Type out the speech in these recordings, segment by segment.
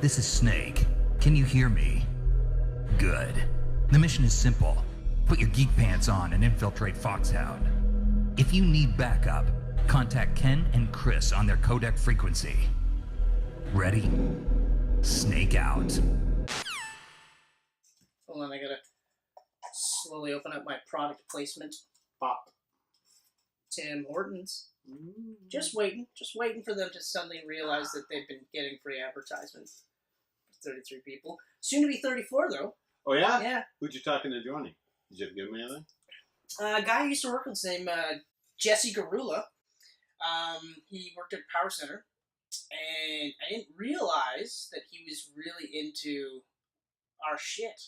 This is Snake. Can you hear me? Good. The mission is simple. Put your geek pants on and infiltrate Foxhound. If you need backup, contact Ken and Chris on their codec frequency. Ready? Snake out. Hold on, I gotta slowly open up my product placement. Pop. Tim Hortons. Just waiting for them to suddenly realize that they've been getting free advertisement. 33 people. Soon to be 34, though. Oh, yeah? Yeah. Who'd you talking to joining? Did you have to give him anything? A guy I used to work with, his name, Jesse Garula. He worked at Power Center, and I didn't realize that he was really into our shit.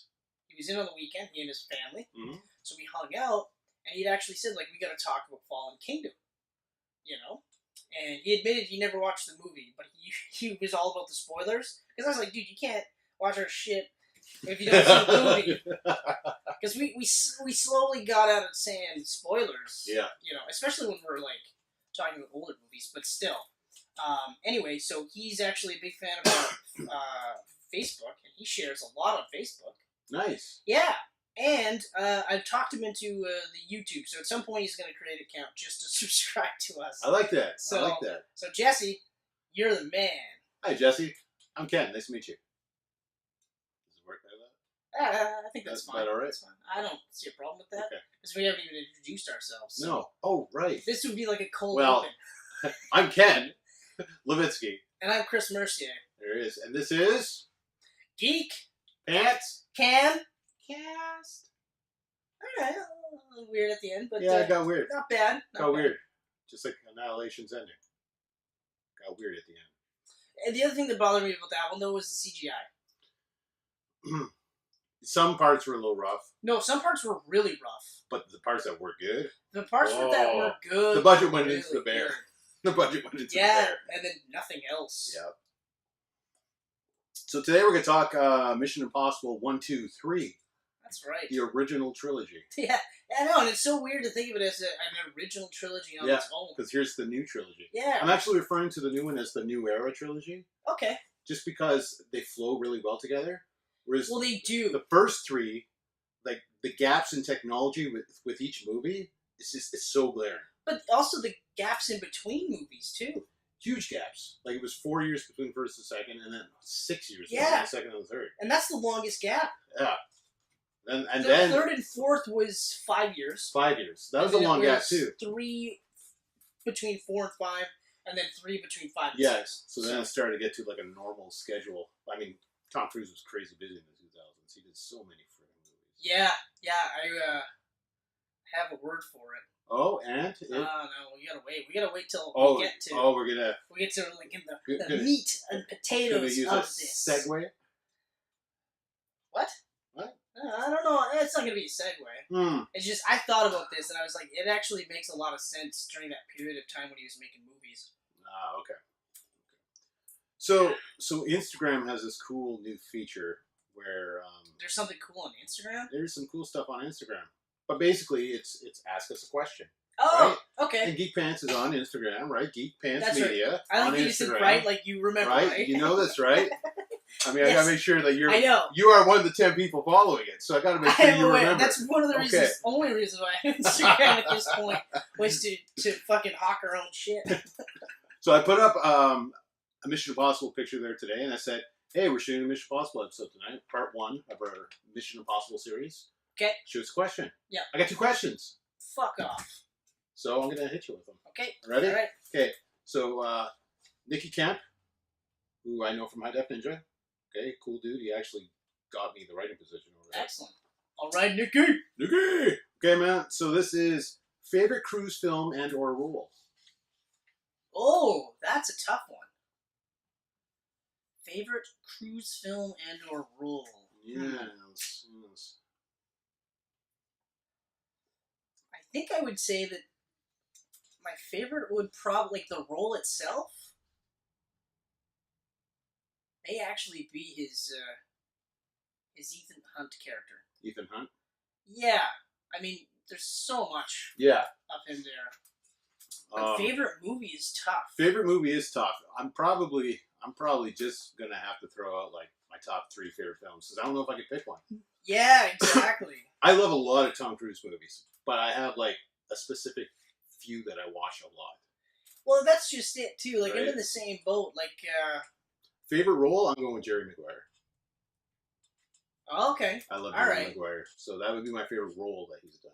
He was in on the weekend, he and his family, so we hung out, and he'd actually said, like, we gotta talk about Fallen Kingdom, you know? And he admitted he never watched the movie, but he was all about the spoilers, because I was like, dude, you can't watch our shit if you don't see the movie. Because we slowly got out of saying spoilers, Yeah. You know, especially when we're, like, talking about older movies, but still. Anyway, so he's actually a big fan of Facebook, and he shares a lot on Facebook. Nice. Yeah, and I've talked him into the YouTube, so at some point he's going to create an account just to subscribe to us. I like that. So, I like that. So, Jesse, you're the man. Hi, Jesse. I'm Ken. Nice to meet you. Does it work like that? I think that's That fine. all right? That's fine. I don't see a problem with that, Okay. because we haven't even introduced ourselves. So No. Oh, right. this would be like a cold Well, open. I'm Ken Levitsky. And I'm Chris Mercier. There it is. And this is Geek Pants Camcast. Cast. Alright, a little weird at the end, but Yeah, it got weird. not bad. Not Got bad. weird. Just like Annihilation's ending. Got weird at the end. And the other thing that bothered me about that one, though, was the CGI. Some parts were a little rough, No, some parts were really rough. but the parts that were good, The parts that were good. the budget went were into the really bear. good. The budget went into the Yeah, bear. and then nothing else. Yeah. So today we're going to talk Mission Impossible 1, 2, 3, That's right. the original trilogy. Yeah, I know, and it's so weird to think of it as an original trilogy on its own. Because here's the new trilogy. Yeah. I'm actually referring to the new one as the New Era trilogy, Okay. just because they flow really well together. Whereas Well, they do. the first three, like the gaps in technology with each movie, it's so glaring. But also the gaps in between movies, too. Huge gaps. Like it was 4 years between first and second, and then 6 years Yeah. between the second and the third. And that's the longest gap. Yeah. And The then third and fourth was 5 years. 5 years. That was And a then long it gap was too. 3 between 4 and 5, and then 3 between 5 and Yes. 6. So then it started to get to like a normal schedule. I mean, Tom Cruise was crazy busy in the 2000s. He did so many freaking movies. Yeah, I have a word for it. Oh, and No, we gotta wait. We gotta wait till we're gonna we get to like in the Gonna- meat and gonna potatoes use of a this. segue. What? What? I don't know. It's not gonna be a segue. It's just I thought about this and I was like, it actually makes a lot of sense during that period of time when he was making movies. Ah, okay. So Instagram has this cool new feature where There's something cool on Instagram. there's some cool stuff on Instagram. But basically, it's ask us a question. Oh, okay. And Geek Pants is on Instagram, right? Geek Pants That's right. Media. I on don't think you said Instagram, right, like you remember, right? You know this, right? I mean, I Yes. gotta make sure that I know. you are one of the 10 people following it, so I gotta make I sure am you aware. remember. That's one of the reasons, Okay. only reason why I have Instagram at this point was to fucking hawk our own shit. So I put up a Mission Impossible picture there today, and I said, hey, we're shooting a Mission Impossible episode tonight, part 1 of our Mission Impossible series. Okay. Shoot us a question. Yeah. I got 2 questions, Fuck off. so I'm gonna hit you with them. Okay. Ready? All right. Okay, so Nicky Kemp, who I know from High Def Ninja. Okay, cool dude. He actually got me the writing position over there. Excellent. All right, Nicky. Nicky! Okay, man, so this is favorite cruise film and or role. Oh, that's a tough one. Favorite cruise film and or role? Yes. I think I would say that my favorite would probably, like, the role itself may actually be his Ethan Hunt character. Ethan Hunt? Yeah. I mean, there's so much Yeah. of him there. Favorite movie is tough. Favorite movie is tough. I'm probably just gonna have to throw out like my top 3 favorite films because I don't know if I could pick one. Yeah, exactly. I love a lot of Tom Cruise movies, but I have like a specific few that I watch a lot. Well, that's just it too. Like Right. I'm in the same boat. Like, Favorite role? I'm going with Jerry Maguire. oh, okay. I love All Jerry right. Maguire, so that would be my favorite role that he's done.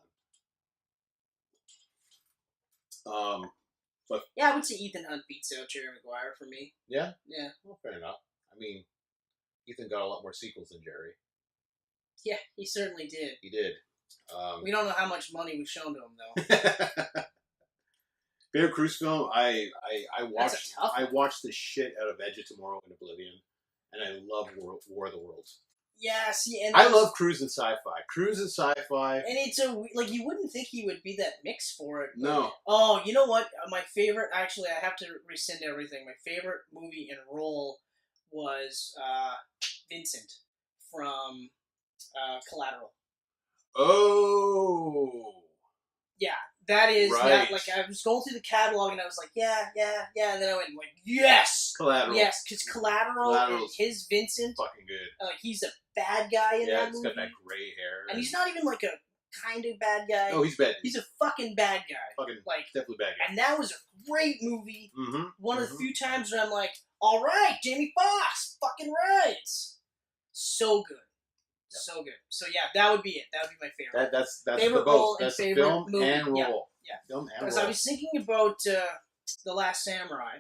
Yeah, I would say Ethan Hunt beats out Jerry Maguire for me. Yeah. Yeah. Well, fair enough. I mean, Ethan got a lot more sequels than Jerry. Yeah, he certainly did. He did. We don't know how much money was shown to him though. Favorite Cruise film? I That's watched a tough one. I watched the shit out of Edge of Tomorrow and Oblivion, and I love War of the Worlds. Yeah, see, and I love Cruise and sci-fi. Cruise and sci-fi. and it's like you wouldn't think he would be that mix for it. But, No. oh, you know what? My favorite, actually, I have to rescind everything. My favorite movie and role was Vincent from Collateral. Oh. Yeah, that is Right. that. Like I was going through the catalog and I was like, yeah, and then I went like, yes, Collateral. yes, because Collateral, Collateral's his Vincent, fucking good. like he's a bad guy in Yeah, that he's movie, got that gray hair. and he's not even like a kind of bad guy. Oh, he's bad. He's a fucking bad guy. fucking Like, definitely bad guy. and that was a great movie. Mm-hmm. One of the few times when I'm like, all right, Jamie Foxx, fucking right. So good. Yep. So good. So yeah, that would be it. That would be my favorite. That's Favorite the role both. and That's favorite film movie. and role. Yeah, yeah. Film and Because role. I was thinking about The Last Samurai.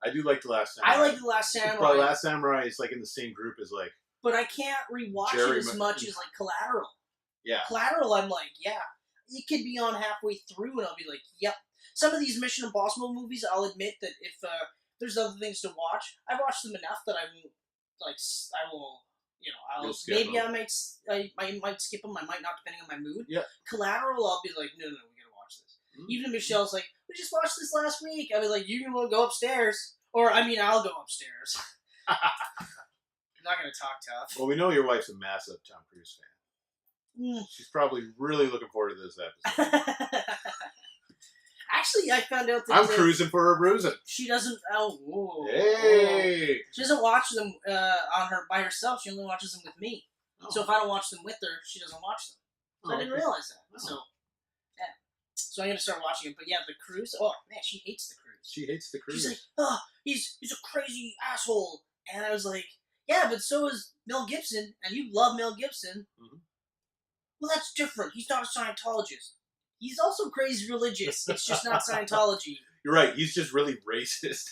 I do like The Last Samurai. I like The Last Samurai, But Last Samurai is like in the same group as like but I can't rewatch Jerry it as much as like Collateral. yeah. Collateral, I'm like, yeah, it could be on halfway through, and I'll be like, yep. Some of these Mission Impossible movies, I'll admit that if there's other things to watch, I've watched them enough that I won't like. I will, you know, I'll You'll skip maybe them. I might skip them. I might not, depending on my mood. Yeah. Collateral, I'll be like, no, we gotta watch this. Mm-hmm. Even if Michelle's like, we just watched this last week, I'll be like, you can go upstairs, or I mean, I'll go upstairs. I'm not gonna talk tough. Well, we know your wife's a massive Tom Cruise fan. Mm. She's probably really looking forward to this episode. Actually, I found out that I'm cruising for her bruising. she doesn't. Oh, whoa, Hey. she doesn't watch them on her by herself. She only watches them with me. Oh. So if I don't watch them with her, she doesn't watch them. So I didn't okay. realize that. Oh. So yeah, so I'm gonna start watching it. But yeah, the cruise. Oh man, she hates the cruise. She hates the cruise. She's like, oh, he's a crazy asshole. And I was like, yeah, but so is Mel Gibson, and you love Mel Gibson. Mhm. Well, that's different. He's not a Scientologist. He's also crazy religious. It's just not Scientology. You're right. He's just really racist.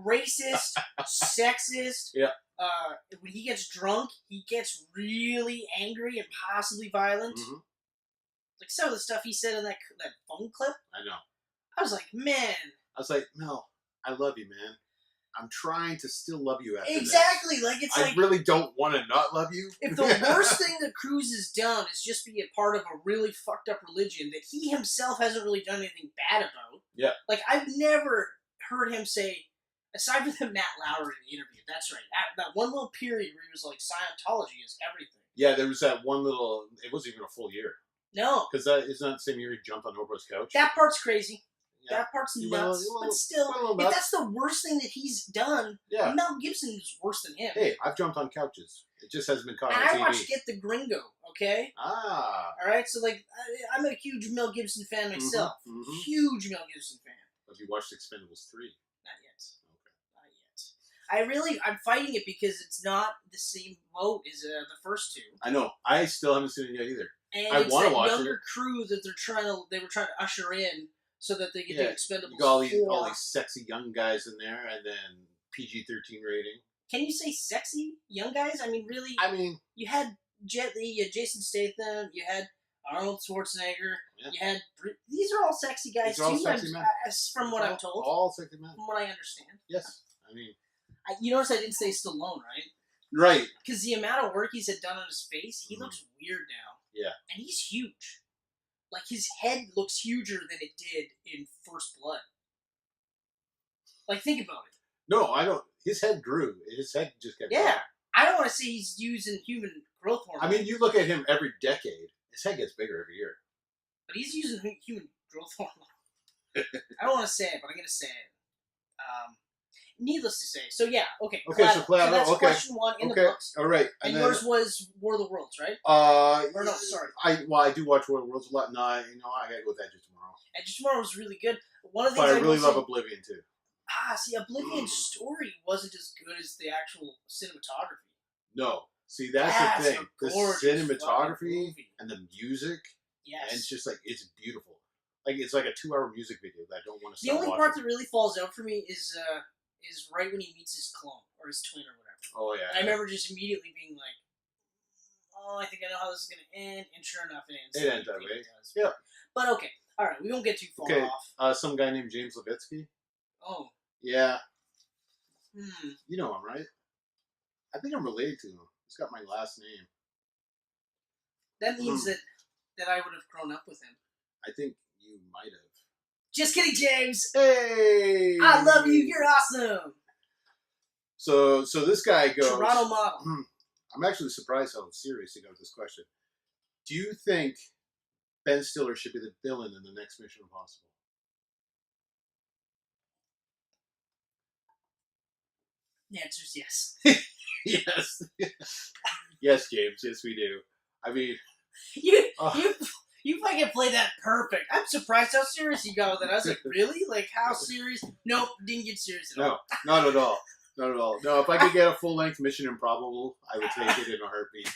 Racist, sexist. Yeah. When he gets drunk, he gets really angry and possibly violent. Mm-hmm. Like some of the stuff he said in that phone clip. I know. I was like, man. I was like, Mel, I love you, man. I'm trying to still love you after Exactly. Like, it's this. like, I really don't want to not love you. if the worst thing that Cruz has done is just be a part of a really fucked up religion that he himself hasn't really done anything bad about. Yeah. Like, I've never heard him say, aside from the Matt Lauer in the interview, that's right, that one little period where he was like, Scientology is everything. Yeah, there was that one little, it wasn't even a full year. No. Because that isn't that the same year he jumped on Oprah's couch? That part's crazy. Yeah. That part's You nuts. will- But still, well, if nuts. that's the worst thing that he's done, Yeah. Mel Gibson is worse than him. Hey, I've jumped on couches. It just hasn't been caught And on I TV. watched Get the Gringo, okay? Ah. Alright, so like, I'm a huge Mel Gibson fan myself. Mhm, mhm. Huge Mel Gibson fan. Have you watched Expendables 3? Not yet. Not yet. I'm fighting it because it's not the same boat as the first two. I know. I still haven't seen it yet either. And I it's wanna that watch younger crew that they were trying to usher in so that they could do Yeah, Expendables You got all 4. these sexy young guys in there, and then PG-13 rating. Can you say sexy young guys? I mean, really, I mean, you had Jet Li, you had Jason Statham, you had Arnold Schwarzenegger, Yeah. you had... These are all sexy guys, These are all too, sexy men. from what I'm told. All sexy men. From what I understand. Yes. I mean, You notice I didn't say Stallone, right? right. Because the amount of work he's had done on his face, he Mhm. looks weird now. Yeah. And he's huge. Like, his head looks huger than it did in First Blood. Like, think about it. No, I don't. His head grew. His head just kept Yeah. growing. I don't want to say he's using human growth hormone. I mean, you look at him every decade, his head gets bigger every year. But he's using human growth hormone. I don't want to say it, but I'm going to say it. Needless to say. So, yeah, okay. Okay, so Collateral, that's okay. question one in the books. All right. And then, yours was War of the Worlds, right? Or no, sorry. I do watch War of the Worlds a lot. No, I gotta go with Edge of Tomorrow. Edge of Tomorrow was really good. One of the But things I really love Oblivion too. See, Oblivion's story wasn't as good as the actual cinematography. No. See, that's the thing. The cinematography movie. and the music. Yes. And it's just like, it's beautiful. Like, it's like a 2-hour music video that I don't want to The only part that really falls out for me is right when he meets his clone, or his twin, or whatever. Oh, yeah. I remember just immediately being like, oh, I think I know how this is going to end, and sure enough, it ends. It ends that way. Yeah. But okay. All right, we won't get too far off. Some guy named James Levitsky. Oh. Yeah. You know him, right? I think I'm related to him. He's got my last name. That means that I would have grown up with him. I think you might have. Just kidding, James. Hey, I love you. You're awesome. So this guy goes. Toronto model. I'm actually surprised how serious he got with this question. Do you think Ben Stiller should be the villain in the next Mission Impossible? The answer is yes. Yes. Yes, James. Yes, we do. I mean, you fucking played that perfect. I'm surprised how serious you got with it. I was like, really? Like, how serious? Nope, didn't get serious at all. No, not at all. Not at all. No, if I could get a full-length Mission Improbable, I would take it in a heartbeat.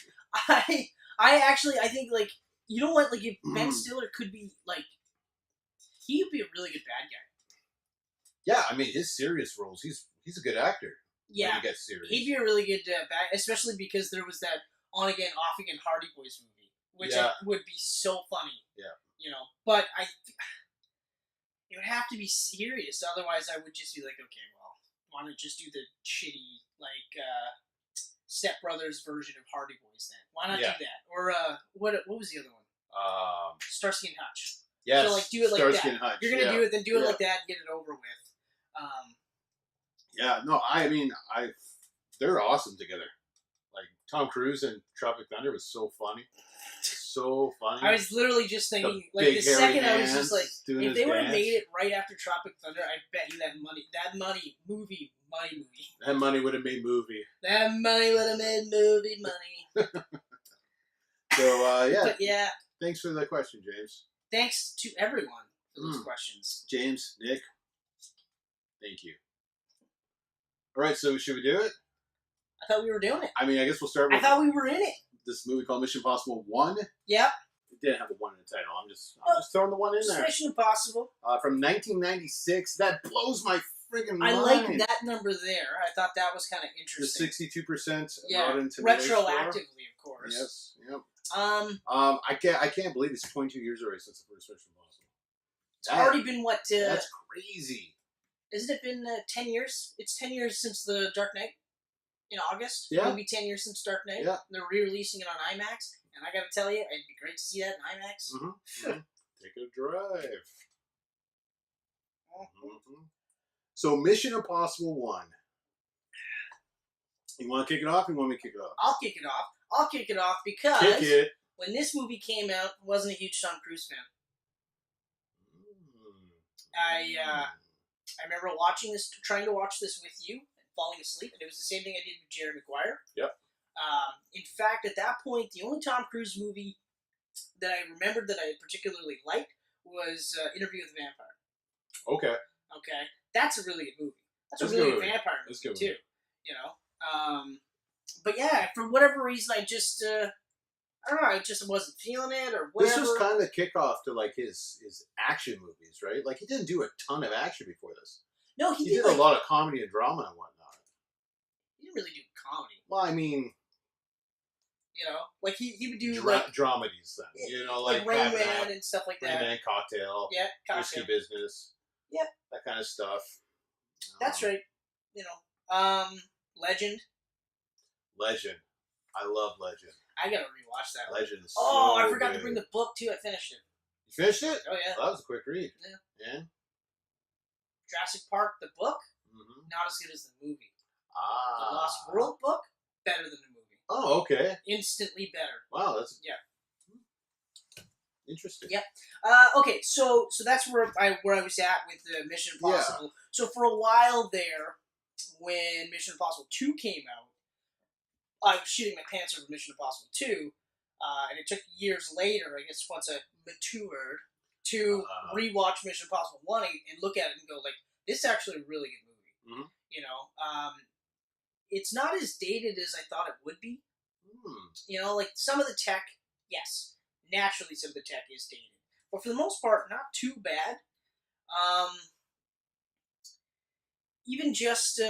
I think, like, you know what? Like, if Ben Stiller could be, like, he would be a really good bad guy. Yeah, I mean, his serious roles, he's a good actor. Yeah. When he gets serious. He'd be a really good bad, especially because there was that on-again, off-again Hardy Boys movie, which would be so funny. Yeah. You know, but it would have to be serious, otherwise I would just be like, okay, well, why not just do the shitty, like, Step Brothers version of Hardy Boys then? Why not do that? Or, what was the other one? Starsky and Hutch. Yes, so, like, do it like Starsky that. and Hutch, You're going to do it, then do it like that and get it over with. Yeah, no, I mean, they're awesome together. Like, Tom Cruise and Tropic Thunder was so funny. So funny. I was literally just thinking, like, the second I was just like, if they would have made it right after Tropic Thunder, I bet you that money movie. That money would have made movie. That money would have made movie money. So, yeah. But, yeah. Thanks for the question, James. Thanks to everyone for those questions. James, Nick, thank you. All right, so should we do it? I thought we were doing it. I mean, I guess we'll start with... I thought we were in it. This movie called Mission Impossible 1. Yep. It didn't have a 1 in the title. I'm just throwing the 1 in there. Mission Impossible. From 1996. That blows my friggin' mind. I like that number there. I thought that was kind of interesting. The 62% yeah, retroactively, of course. Yes, yep. I can't believe it's 22 years already since the first Mission Impossible. It's already been, what... that's crazy. Isn't it been 10 years? It's 10 years since The Dark Knight in August. Yeah. It'll be 10 years since Dark Knight. Yeah. They're re-releasing it on IMAX. And I gotta tell you, it'd be great to see that in IMAX. Mm-hmm. Take a drive. Mm-hmm. So, Mission Impossible 1. You want to kick it off or you want me to kick it off? I'll kick it off because when this movie came out, I wasn't a huge Tom Cruise fan. I remember trying to watch this with you, and falling asleep, and it was the same thing I did with Jerry Maguire. Yep. In fact, at that point, the only Tom Cruise movie that I remembered that I particularly liked was Interview with a Vampire. Okay. Okay. That's a really good movie. That's a really good vampire movie, too. You know? But yeah, for whatever reason, I just... I don't know, I just wasn't feeling it, or whatever. This was kind of the kickoff to, like, his action movies, right? Like, he didn't do a ton of action before this. No, he did a lot of comedy and drama and whatnot. He didn't really do comedy. Well, I mean... You know? Like, he would do, dramedies, then. You know, like Rain Man and stuff like that. Rain Man, Cocktail. Yeah, Cocktail. Risky Business. Yep. That kind of stuff. That's right. You know. Legend. I love Legend. I gotta rewatch that. Legend is I forgot to bring the book too. I finished it. You finished it? Oh yeah. Well, that was a quick read. Yeah. Jurassic Park, the book, not as good as the movie. The Lost World book, better than the movie. Oh, okay. Instantly better. Wow, that's Interesting. Yep. Okay, so that's where I was at with the Mission Impossible. Yeah. So for a while there, when Mission Impossible 2 came out, I was shooting my pants over Mission Impossible 2, and it took years later, I guess once I matured, to rewatch Mission Impossible 1 and look at it and go, like, this is actually a really good movie. Mm-hmm. You know, it's not as dated as I thought it would be. You know, like, some of the tech, yes, naturally some of the tech is dated. But for the most part, not too bad. Even just,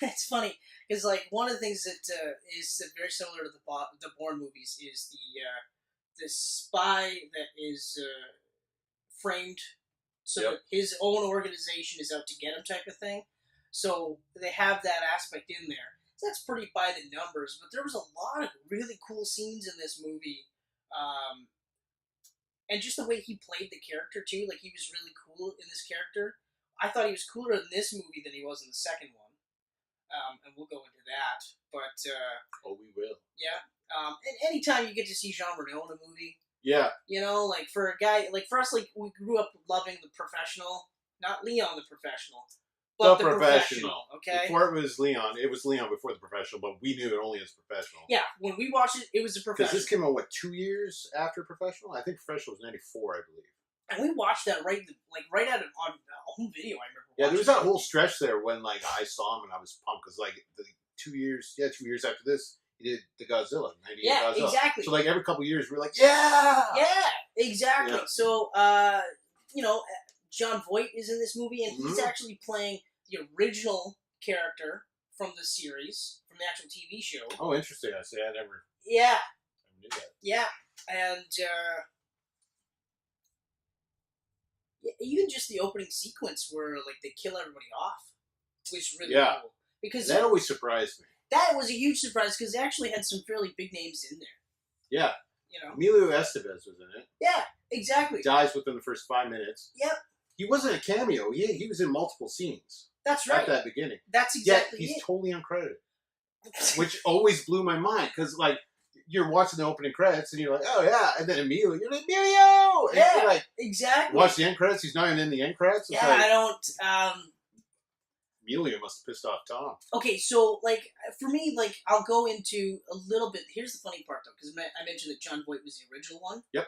it's funny, because, like, one of the things that is very similar to the Bourne movies is the spy that is framed so that his own organization is out to get him type of thing. So they have that aspect in there. So that's pretty by the numbers, but there was a lot of really cool scenes in this movie. And just the way he played the character, too. Like, he was really cool in this character. I thought he was cooler in this movie than he was in the second one. And we'll go into that. But, we will. Yeah. And anytime you get to see Jean Reno in a movie. Yeah. You know, like, for a guy, like, for us, like, we grew up loving The Professional. Not Leon the Professional. But the professional, okay? Before it was Leon before The Professional, but we knew it only as Professional. Yeah, when we watched it, it was The Professional. Because this came out, 2 years after Professional? I think Professional was 94, I believe. And we watched that right out of on home video, I remember. Yeah, there was that whole stretch there when, like, I saw him and I was pumped, because, like, 2 years after this, he did the Godzilla, 98 Godzilla. Exactly. So, like, every couple of years, we were like, yeah! Yeah, exactly. Yeah. So, you know, John Voight is in this movie, and he's actually playing the original character from the series, from the actual TV show. Oh, interesting. I never knew that. Yeah, and even just the opening sequence where, like, they kill everybody off was really cool. Because that always surprised me. That was a huge surprise, because they actually had some fairly big names in there. Yeah. You know? Emilio Estevez was in it. Yeah, exactly. Dies within the first 5 minutes. Yep. He wasn't a cameo. He was in multiple scenes. That's right. At that beginning. That's exactly Yet he's totally uncredited. Which always blew my mind, because, like, you're watching the opening credits and you're like, oh yeah, and then Emilio, you're like, Emilio! And you're like, exactly. Watch the end credits, he's not even in the end credits. It's I don't... Emilio must have pissed off Tom. Okay, so, like, for me, like, I'll go into a little bit. Here's the funny part, though, because I mentioned that John Voight was the original one. Yep.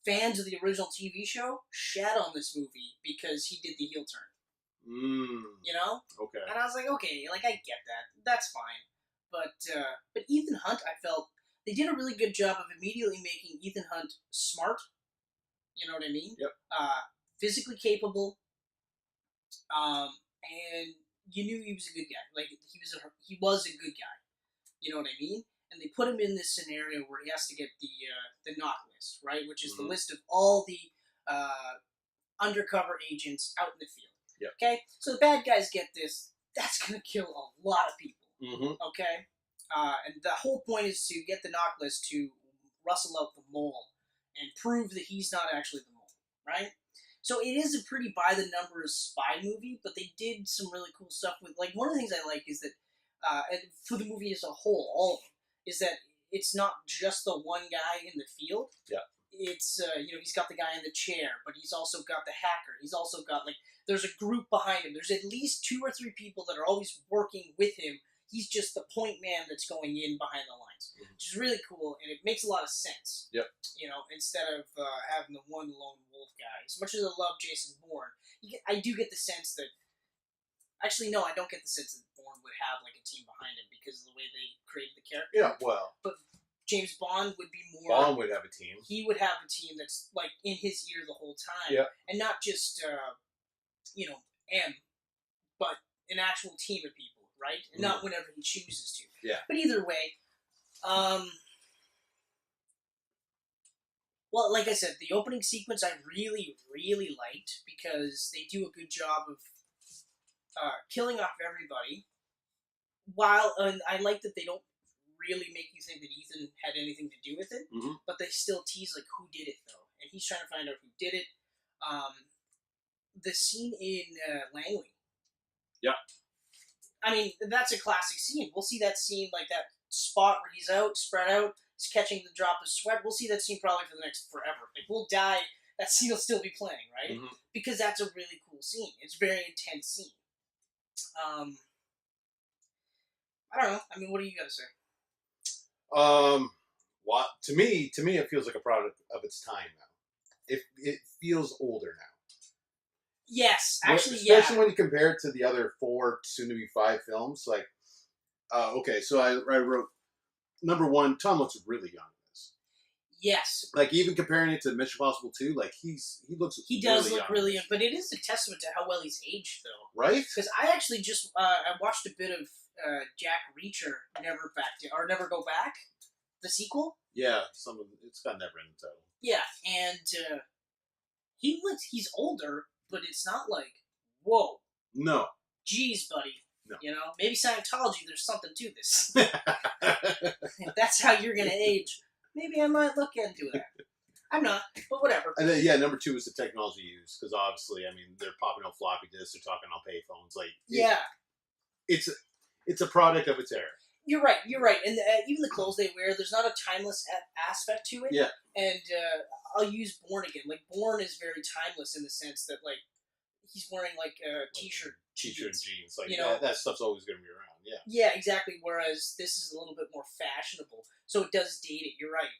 Fans of the original TV show shat on this movie because he did the heel turn. You know? Okay. And I was like, okay, like, I get that. That's fine. But Ethan Hunt, I felt, they did a really good job of immediately making Ethan Hunt smart. You know what I mean? Yep. Physically capable. And you knew he was a good guy. Like, he was a good guy. You know what I mean? And they put him in this scenario where he has to get the knock list, right? Which is the list of all the undercover agents out in the field. Yep. Okay? So the bad guys get this. That's going to kill a lot of people. Okay? And the whole point is to get the knock list to rustle out the mole and prove that he's not actually the mole, right? So it is a pretty by-the-numbers spy movie, but they did some really cool stuff with, like, one of the things I like is that, and for the movie as a whole, all of them, is that it's not just the one guy in the field. Yeah. It's, you know, he's got the guy in the chair, but he's also got the hacker. He's also got, like, there's a group behind him. There's at least 2 or 3 people that are always working with him. He's just the point man that's going in behind the lines, which is really cool, and it makes a lot of sense. Yep. You know, instead of having the one lone wolf guy. As much as I love Jason Bourne, I do get the sense that... Actually, no, I don't get the sense that Bourne would have, like, a team behind him because of the way they created the character. Yeah, well... But James Bond would be more... Bond would have a team. He would have a team that's, like, in his ear the whole time. Yeah. And not just, you know, but an actual team of people. Right? And not whenever he chooses to. Yeah. But either way, well, like I said, the opening sequence I really, really liked because they do a good job of killing off everybody. While I like that they don't really make you think that Ethan had anything to do with it, but they still tease, like, who did it, though. And he's trying to find out who did it. The scene in Langley. Yeah. I mean, that's a classic scene. We'll see that scene, like that spot where he's out, spread out, is catching the drop of sweat. We'll see that scene probably for the next forever. Like, we'll die, that scene will still be playing, right? Mm-hmm. Because that's a really cool scene. It's a very intense scene. I don't know. I mean, what do you got to say? What to me, it feels like a product of its time now. It feels older now. Yes, actually, especially when you compare it to the other 4, soon to be 5 films. Like, okay, so I wrote number 1. Tom looks really young in this. Yes, like even comparing it to Mission Impossible 2, like he does look really young, but it is a testament to how well he's aged, though. Right? Because I actually just I watched a bit of Jack Reacher, Never Go Back, the sequel. Yeah, it's got Never in the title. Yeah, and he's older. But it's not like, whoa. No. Geez, buddy. No. You know, maybe Scientology, there's something to this. If that's how you're going to age, maybe I might look into that. I'm not, but whatever. And then, number 2 is the technology used. Because obviously, I mean, they're popping on floppy disks, they're talking on payphones. Like, it's a product of its era. You're right. And even the clothes they wear, there's not a timeless aspect to it. Yeah. And I'll use Bourne again. Like, Bourne is very timeless in the sense that, like, he's wearing, like, a t-shirt and jeans. Like, you know? that stuff's always going to be around, yeah. Yeah, exactly. Whereas this is a little bit more fashionable. So it does date it. You're right.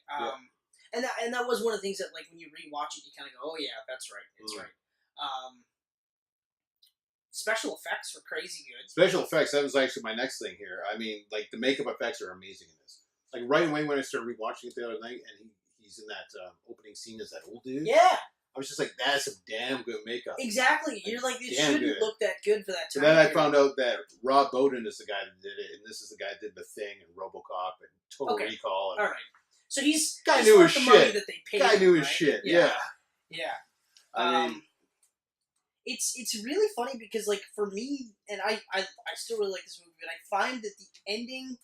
And that was one of the things that, like, when you rewatch it, you kind of go, oh, yeah, that's right. It's right. Special effects were crazy good. Special effects, that was actually my next thing here. I mean, like, the makeup effects are amazing in this. Like, right away when I started rewatching it the other night, and he's in that opening scene as that old dude. Yeah. I was just like, that's some damn good makeup. Exactly. You're like, it shouldn't look that good for that time. And then I found out that Rob Bowden is the guy that did it, and this is the guy that did The Thing and RoboCop and Total Recall. And all right. So he's knew his shit. Money that they paid guy knew his shit. Yeah. I mean, it's really funny because, like, for me, and I still really like this movie, but I find that the ending,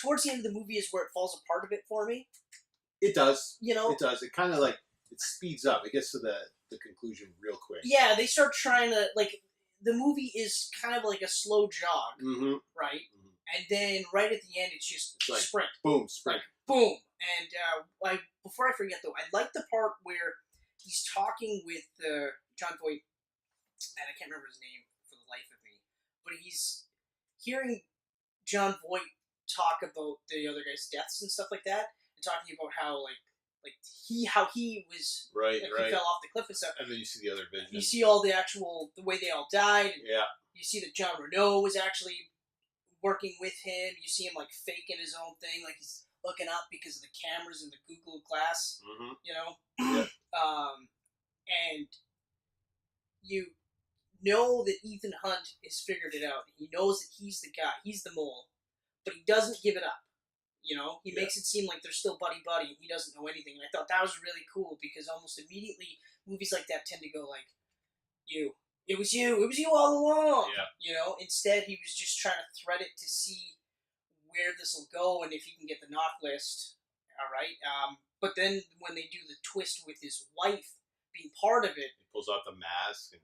towards the end of the movie, is where it falls apart a bit for me. It does. You know? It does. It kind of, like, it speeds up. It gets to the conclusion real quick. Yeah, they start trying to, like, the movie is kind of like a slow jog, right? Mm-hmm. And then right at the end, it's just like, sprint. Boom, sprint. Like, boom. And before I forget, though, I like the part where he's talking with John Voight, and I can't remember his name for the life of me, but he's hearing John Voight talk about the other guy's deaths and stuff like that, and talking about how he was right. He fell off the cliff and stuff. And then you see the other vision. You see all the way they all died. Yeah. You see that John Renault was actually working with him. You see him, like, faking his own thing, like he's looking up because of the cameras in the Google Glass. Mm-hmm. You know. Yeah. And you know that Ethan Hunt has figured it out. He knows that he's the guy. He's the mole, but he doesn't give it up. You know, he makes it seem like they're still buddy-buddy, and he doesn't know anything. And I thought that was really cool, because almost immediately, movies like that tend to go like, it was you all along. Yeah. You know, instead he was just trying to thread it to see where this will go, and if he can get the knock list. All right. But then when they do the twist with his wife being part of it, he pulls out the mask, and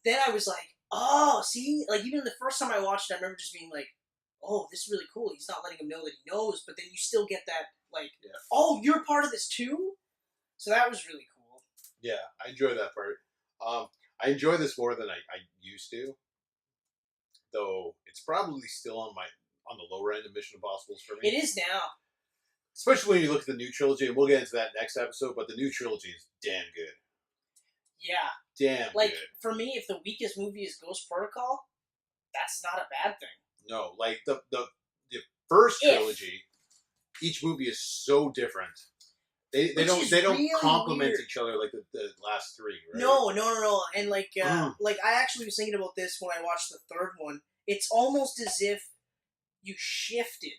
then I was like, oh, see, like, even the first time I watched it, I remember just being like, oh, this is really cool. He's not letting him know that he knows, but then you still get that, like, oh, you're part of this too? So that was really cool. Yeah, I enjoy that part. I enjoy this more than I used to, though it's probably still on the lower end of Mission Impossibles for me. It is now. Especially when you look at the new trilogy, and we'll get into that next episode, but the new trilogy is damn good. Yeah. Damn like, good. For me, if the weakest movie is Ghost Protocol, that's not a bad thing. No, like the first trilogy, each movie is so different. They don't really complement each other like the last 3, right? No. And like I actually was thinking about this when I watched the third one. It's almost as if you shifted.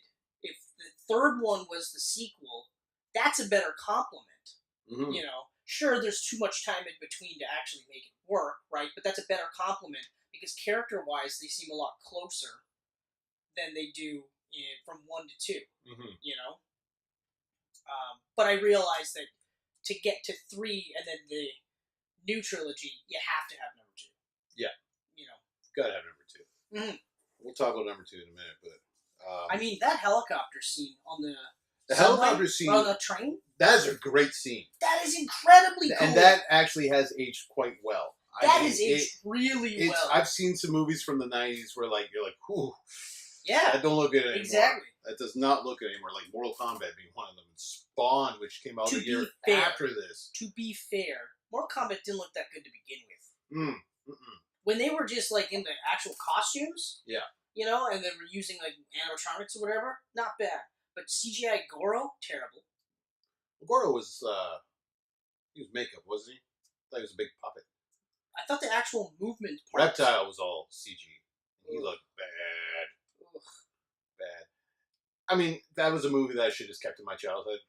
If the third one was the sequel, that's a better compliment. Mm-hmm. You know, sure, there's too much time in between to actually make it work, right? But that's a better compliment, because character-wise, they seem a lot closer than they do from 1 to 2, you know? But I realized that to get to 3 and then the new trilogy, you have to have number 2. Yeah. You know? Gotta have number 2. Mm-hmm. We'll talk about number 2 in a minute, but... I mean, that helicopter scene on the The helicopter scene on the train. That is a great scene. That is incredibly cool. And that actually has aged quite well. That has aged really well. I've seen some movies from the 90s where you're like, whew. Yeah. That don't look good anymore. Exactly. That does not look good anymore. Like Mortal Kombat being one of them. And Spawn, which came out a year after this. To be fair, Mortal Kombat didn't look that good to begin with. Mm-mm. When they were just in the actual costumes. Yeah. You know, and they were using animatronics or whatever, not bad. But CGI Goro, terrible. Goro was, he was makeup, wasn't he? I thought he was a big puppet. I thought the actual movement part. Reptile was all CG. He looked bad. Ugh. Bad. I mean, that was a movie that I should have just kept in my childhood.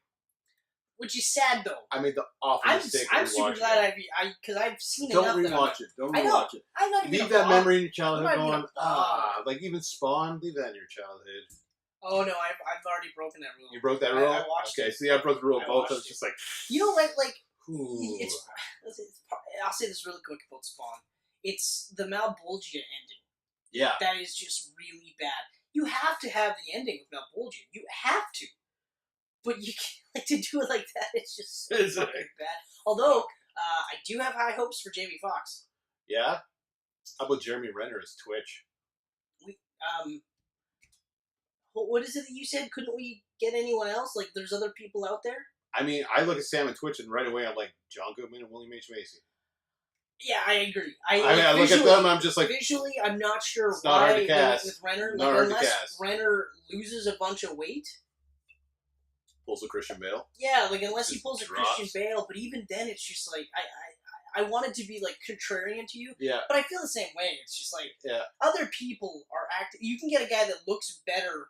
Which is sad, though. I made the awful mistake of I'm super glad because I've seen enough. Don't rewatch it. Don't rewatch it. I'm not leave that memory in your childhood going, like even Spawn, leave that in your childhood. Oh, no, I've already broken that rule. You broke that rule? I watched it. Okay, see, I broke the rule of both. I was just like... You know, Ooh. I'll say this really quick about Spawn. It's the Malbolgia ending. Yeah. That is just really bad. You have to have the ending with Malbolgia. You have to. But you can't, to do it like that, it's just so fucking bad. Although, I do have high hopes for Jamie Foxx. Yeah? How about Jeremy Renner as Twitch? What is it that you said? Couldn't we get anyone else? There's other people out there? I mean, I look at Sam and Twitch, and right away I'm like, John Goodman and William H. Macy. Yeah, I agree. I look at them, I'm just like... Visually, I'm not sure it's not why hard to cast. With Renner. Not hard to unless cast. Renner loses a bunch of weight. Pulls a Christian Bale. Yeah, unless he pulls drops. a Christian Bale, but even then it's just I want it to be contrarian to you. Yeah. But I feel the same way. It's just other people are acting. You can get a guy that looks better,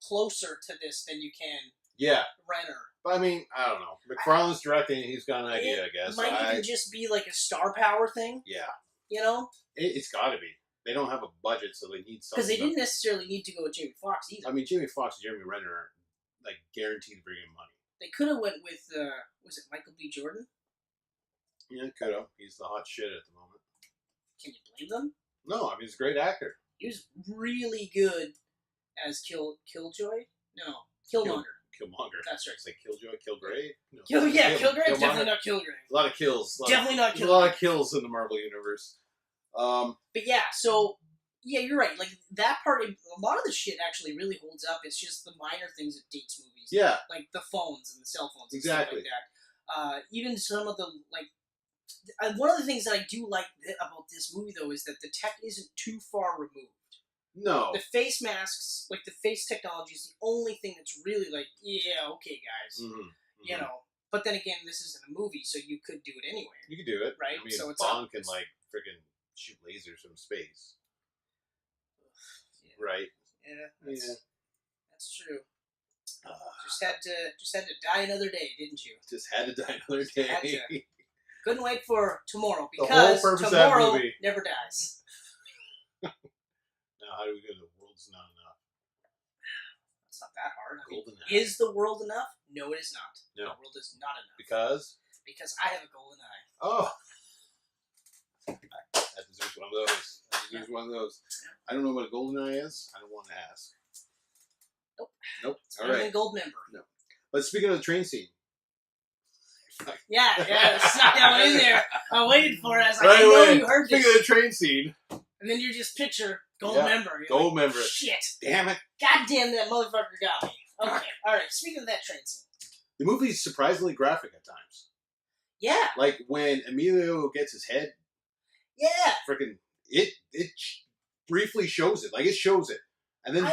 closer to this than you can. Yeah. Renner. But I mean, I don't know. McFarlane's directing. He's got an idea, I guess. It might even just be a star power thing. Yeah. You know? It's got to be. They don't have a budget, so they need something. Because they didn't necessarily need to go with Jamie Foxx either. I mean, Jamie Foxx and Jeremy Renner are guaranteed to bring in money. They could have went with was it Michael B. Jordan? Yeah, could have. He's the hot shit at the moment. Can you blame them? No, I mean he's a great actor. He was really good as Killjoy. No, Killmonger. Killmonger. That's right. It's like Killjoy, Killgrave. No. Killgrave. Definitely not Killgrave. A lot of kills. Definitely not Killgrave. A lot of kills in the Marvel universe. But yeah, so yeah, you're right. That part, a lot of the shit actually really holds up. It's just the minor things that dates movies. Yeah. Like the phones and the cell phones. And exactly. Stuff like that. Even some of the one of the things that I do like about this movie though is that the tech isn't too far removed. No. The face masks, the face technology is the only thing that's really yeah, okay, guys. Mm-hmm. You know. But then again, this isn't a movie, so you could do it anyway. You could do it. Right? I mean, so Bond can, freaking shoot lasers from space. Yeah. Right? Yeah. That's true. Just had to die another day, didn't you? Just had to die another day. Couldn't wait for tomorrow, because tomorrow never dies. Now, how do we go to the world's not enough? It's not that hard. Golden eye. Is the world enough? No, it is not. No. The world is not enough. Because? Because I have a golden eye. Oh. That deserves one of those. I don't know what a golden eye is. I don't want to ask. Nope. All right. I'm a gold member. No. But speaking of the train scene. Yeah, snuck that one in there. I waited for it. I was like, I know you heard this. Speaking of the train scene. And then you just picture gold member. Gold member. Shit. Damn it. God damn, that motherfucker got me. Okay, alright. Speaking of that train scene. The movie's surprisingly graphic at times. Yeah. Like when Emilio gets his head. Yeah. Freaking, it briefly shows it. It shows it. And then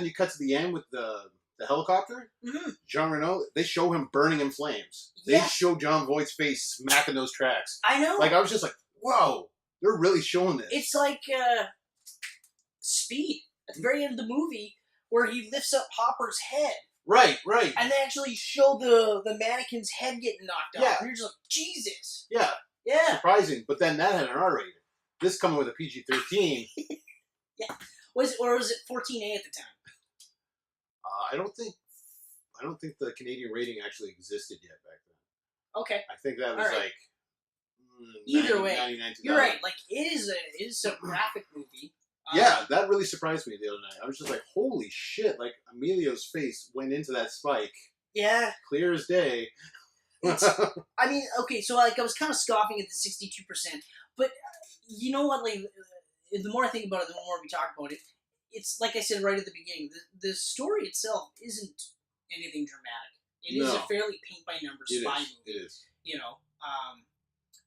you cut to the end with the helicopter. Mm-hmm. Jean Reno, they show him burning in flames. Yeah. They show John Voight's face smacking those tracks. I know. I was just like, whoa, they're really showing this. It's like Speed at the very end of the movie where he lifts up Hopper's head. Right. And they actually show the mannequin's head getting knocked off. Yeah. And you're just like, Jesus. Yeah. Yeah. Surprising. But then that had an R rating. This coming with a PG-13. Yeah. Was it 14A at the time? I don't think the Canadian rating actually existed yet back then. Okay. I think that was either way. 99, you're right. It is a graphic movie. Yeah, that really surprised me the other night. I was just like, holy shit, Emilio's face went into that spike. Yeah. Clear as day. I mean, okay, so like I was kind of scoffing at the 62%, but you know what? Like, the more I think about it, the more we talk about it. It's like I said right at the beginning. The story itself isn't anything dramatic. It is a fairly paint by numbers spy movie. It is. You know,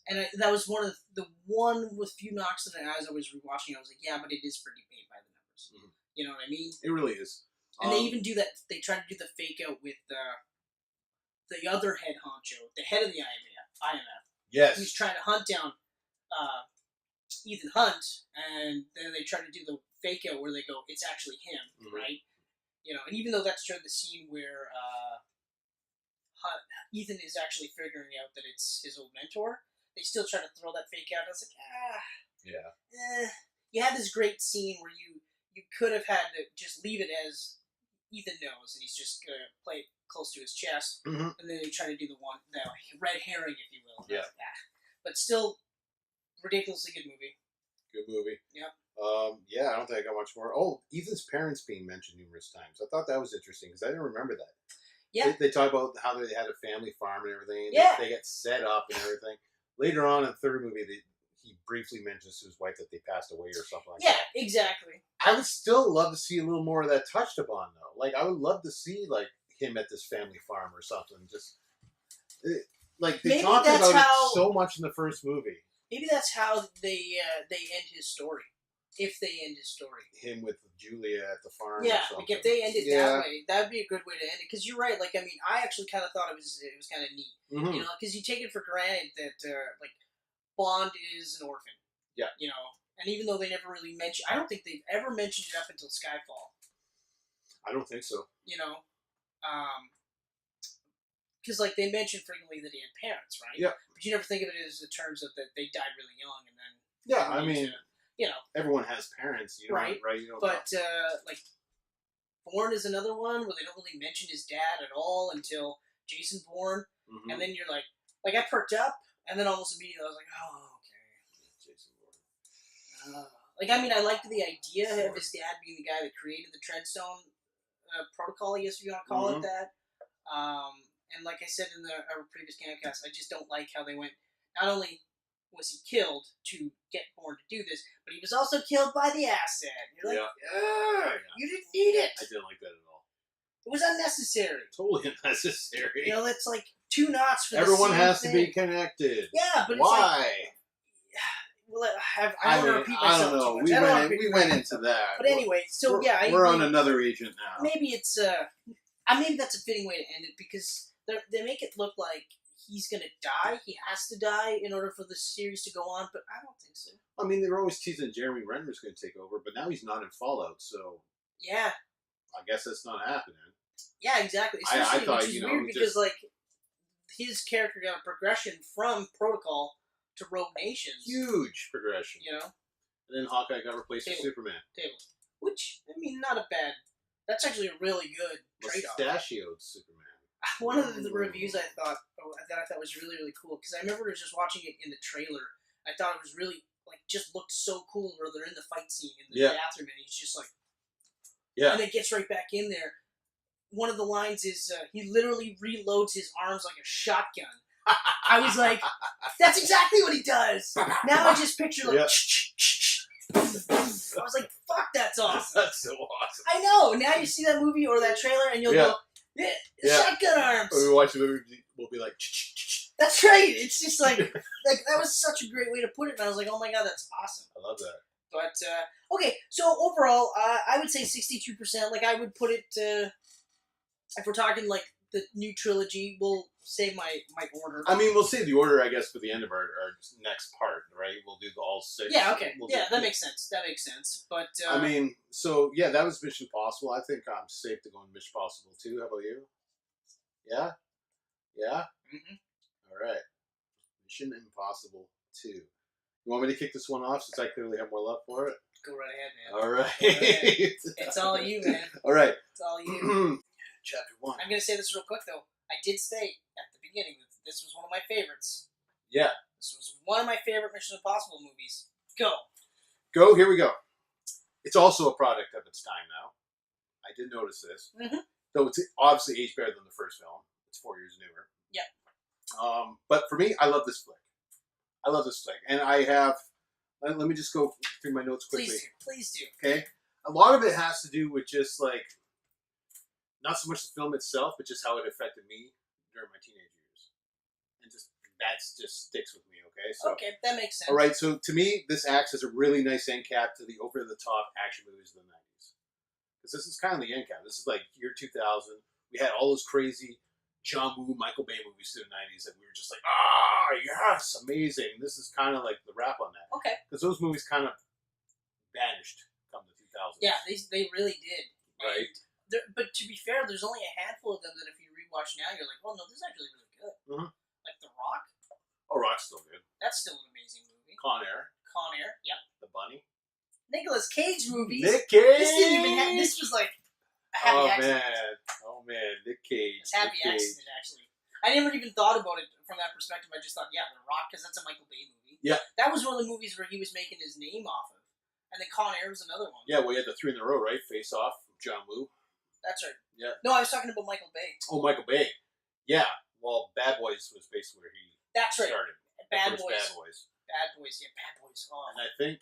and that was one of the one with few knocks in the eyes. I was rewatching. I was like, yeah, but it is pretty paint by the numbers. Mm-hmm. You know what I mean? It really is. And they even do that. They try to do the fake out with the other head honcho, the head of the IMF. Yes. Who's trying to hunt down Ethan Hunt, and then they try to do the fake out where they go, it's actually him, right? You know, and even though that's during the scene where Ethan is actually figuring out that it's his old mentor, they still try to throw that fake out. I was like, you had this great scene where you could have had to just leave it as Ethan knows, and he's just gonna play it close to his chest, and then they try to do the red herring, if you will. Yeah. But still, ridiculously good movie. Good movie. Yeah. I don't think I got much more. Oh, Ethan's parents being mentioned numerous times. I thought that was interesting because I didn't remember that. Yeah. They talk about how they had a family farm and everything. And yeah. They get set up and everything. Later on in the third movie, he briefly mentions to his wife that they passed away or something like that. Yeah, exactly. I would still love to see a little more of that touched upon, though. Like, I would love to see, like, him at this family farm or something. Just, like, they talked about it so much in the first movie. Maybe that's how they end his story. If they end his story. Him with Julia at the farm yeah, or something. Like if they end it that way, that would be a good way to end it. Because you're right. Like, I mean, I actually kind of thought it was kind of neat. Mm-hmm. You know, because you take it for granted that, like, Bond is an orphan. Yeah. You know, and even though they never really mention, I don't think they've ever mentioned it up until Skyfall. I don't think so. You know, because like they mention frequently that he had parents, right? Yeah. But you never think of it as the terms of that they died really young, and then yeah, I mean, you know, everyone has parents, you know, right? You know, but like Bourne is another one where they don't really mention his dad at all until Jason Bourne, and then you're like I perked up, and then almost immediately I was like, oh, okay, Jason Bourne. Like, I mean, I liked the idea of his dad being the guy that created the Treadstone protocol, I guess if you want to call it that. And like I said in our previous Camcast, I just don't like how they went. Not only was he killed to get Bourne to do this, but he was also killed by the asset. You're like, you didn't need it. I didn't like that at all. It was unnecessary. Totally unnecessary. You know, it's like 2 knots for everyone the has thing. To be connected. Yeah, but why? It's like, I don't want to repeat myself. I don't know. We went into that. But anyway, so we're on another agent now. Maybe it's maybe that's a fitting way to end it because they make it look like he's gonna die. He has to die in order for the series to go on, but I don't think so. I mean, they were always teasing Jeremy Renner's going to take over, but now he's not in Fallout, so yeah, I guess that's not happening. Yeah, exactly. I thought, which is weird because like his character got a progression from Protocol to Rogue Nations. Huge progression. You know? And then Hawkeye got replaced with Superman. Which, I mean, not a bad... That's actually a really good trade-off. Mustachioed Superman. One of the reviews that I thought was really, really cool, because I remember just watching it in the trailer. I thought it was really, like, just looked so cool where they're in the fight scene in the bathroom, and he's just like... Yeah. And it gets right back in there. One of the lines is, he literally reloads his arms like a shotgun. I was like, that's exactly what he does. Now I just picture like, I was like, fuck, that's awesome. That's so awesome. I know. Now you see that movie or that trailer and you'll go, shotgun arms. When we watch the movie, we'll be like, that's right. It's just like that was such a great way to put it. And I was like, oh my God, that's awesome. I love that. But, okay, so overall, I would say 62%. Like, I would put it, if we're talking like the new trilogy, we'll say my order. I mean, we'll say the order, I guess, for the end of our next part, right? We'll do all 6. Yeah, okay. That makes sense. That makes sense. But I mean, so yeah, that was Mission Impossible. I think I'm safe to go in Mission Impossible 2. How about you? Yeah? Yeah? Mm-hmm. All right. Mission Impossible 2. You want me to kick this one off since I clearly have more love for it? Go right ahead, man. All right. It's all you, man. All right. It's all you. Chapter 1. I'm going to say this real quick, though. I did state at the beginning that this was one of my favorites. Yeah. This was one of my favorite Mission Impossible movies. Go. Here we go. It's also a product of its time now. I did notice this. Mm-hmm. Though it's obviously aged better than the first film. It's 4 years newer. Yeah. But for me, I love this flick. And I have. Let me just go through my notes quickly. Please do. Okay. A lot of it has to do with just like, not so much the film itself, but just how it affected me during my teenage years, and that just sticks with me. Okay. So. Okay, that makes sense. All right. So to me, this acts as a really nice end cap to the over-the-top action movies of the 90s. Because this is kind of the end cap. This is like year 2000. We had all those crazy John Woo, Michael Bay movies through the 90s that we were just like, yes, amazing. This is kind of like the wrap on that. Okay. Because those movies kind of vanished come the 2000s. Yeah, they really did. Right. But to be fair, there's only a handful of them that if you rewatch now, you're like, oh no, this is actually really good. Mm-hmm. Like The Rock. Oh, Rock's still good. That's still an amazing movie. Con Air. Yep. The Bunny. Nicolas Cage movies. Nick Cage. This was like a happy accident. Man, Nick Cage. It's a happy accident, actually. I never even thought about it from that perspective. I just thought, yeah, The Rock, because that's a Michael Bay movie. Yeah. That was one of the movies where he was making his name off of. And then Con Air was another one. Yeah, well, you had the 3 in a row, right? Face Off from John Woo. That's right. Yeah. No, I was talking about Michael Bay. Oh, Michael Bay. Yeah. Well, Bad Boys was basically where he started. Bad Boys. Yeah, Bad Boys. Oh. And I think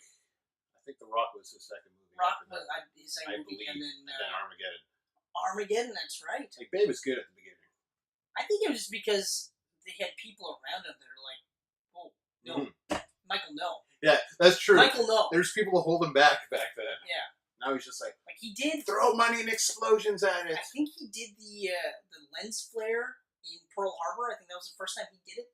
The Rock was his second movie. Rock was his second movie, believe, and then Armageddon. Armageddon, that's right. Like, Bay was good at the beginning. I think it was because they had people around him that are like, oh, no. Mm-hmm. Michael, no. Yeah, that's true. Michael, no. There's people to hold him back then. Yeah. Now he's just like he did throw money and explosions at it. I think he did the lens flare in Pearl Harbor. I think that was the first time he did it.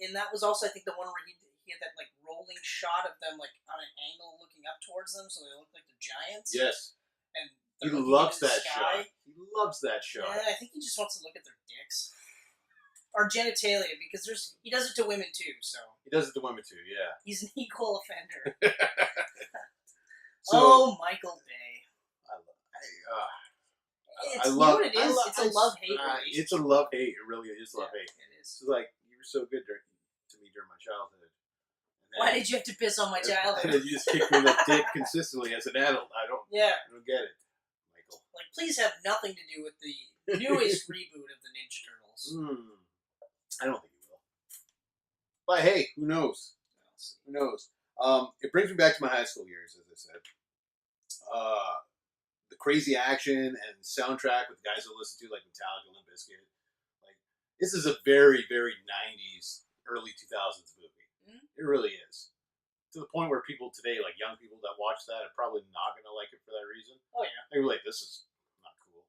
And that was also the one where he had that like rolling shot of them like on an angle looking up towards them, so they look like they're giants. Yes. And he loves that shot. He loves that shot. Yeah, I think he just wants to look at their dicks. Or genitalia, because he does it to women too, so. He does it to women too, yeah. He's an equal offender. So, Michael Bay. I love what it is? It's a love-hate relationship. It's a love-hate. It really is love-hate. It is. It's like, you were so good to me during my childhood. Why did you have to piss on my childhood? And then you just kick me in the dick consistently as an adult. I don't get it, Michael. Like, please have nothing to do with the newest reboot of the Ninja Turtles. I don't think it will. But hey, who knows? Who knows? It brings me back to my high school years, as I said. The crazy action and soundtrack with guys I listen to, like Metallica, Limp Bizkit. Like, this is a very, very 90s, early 2000s movie. It really is. To the point where people today, like young people that watch that, are probably not going to like it for that reason. Oh, yeah. They're like, this is not cool.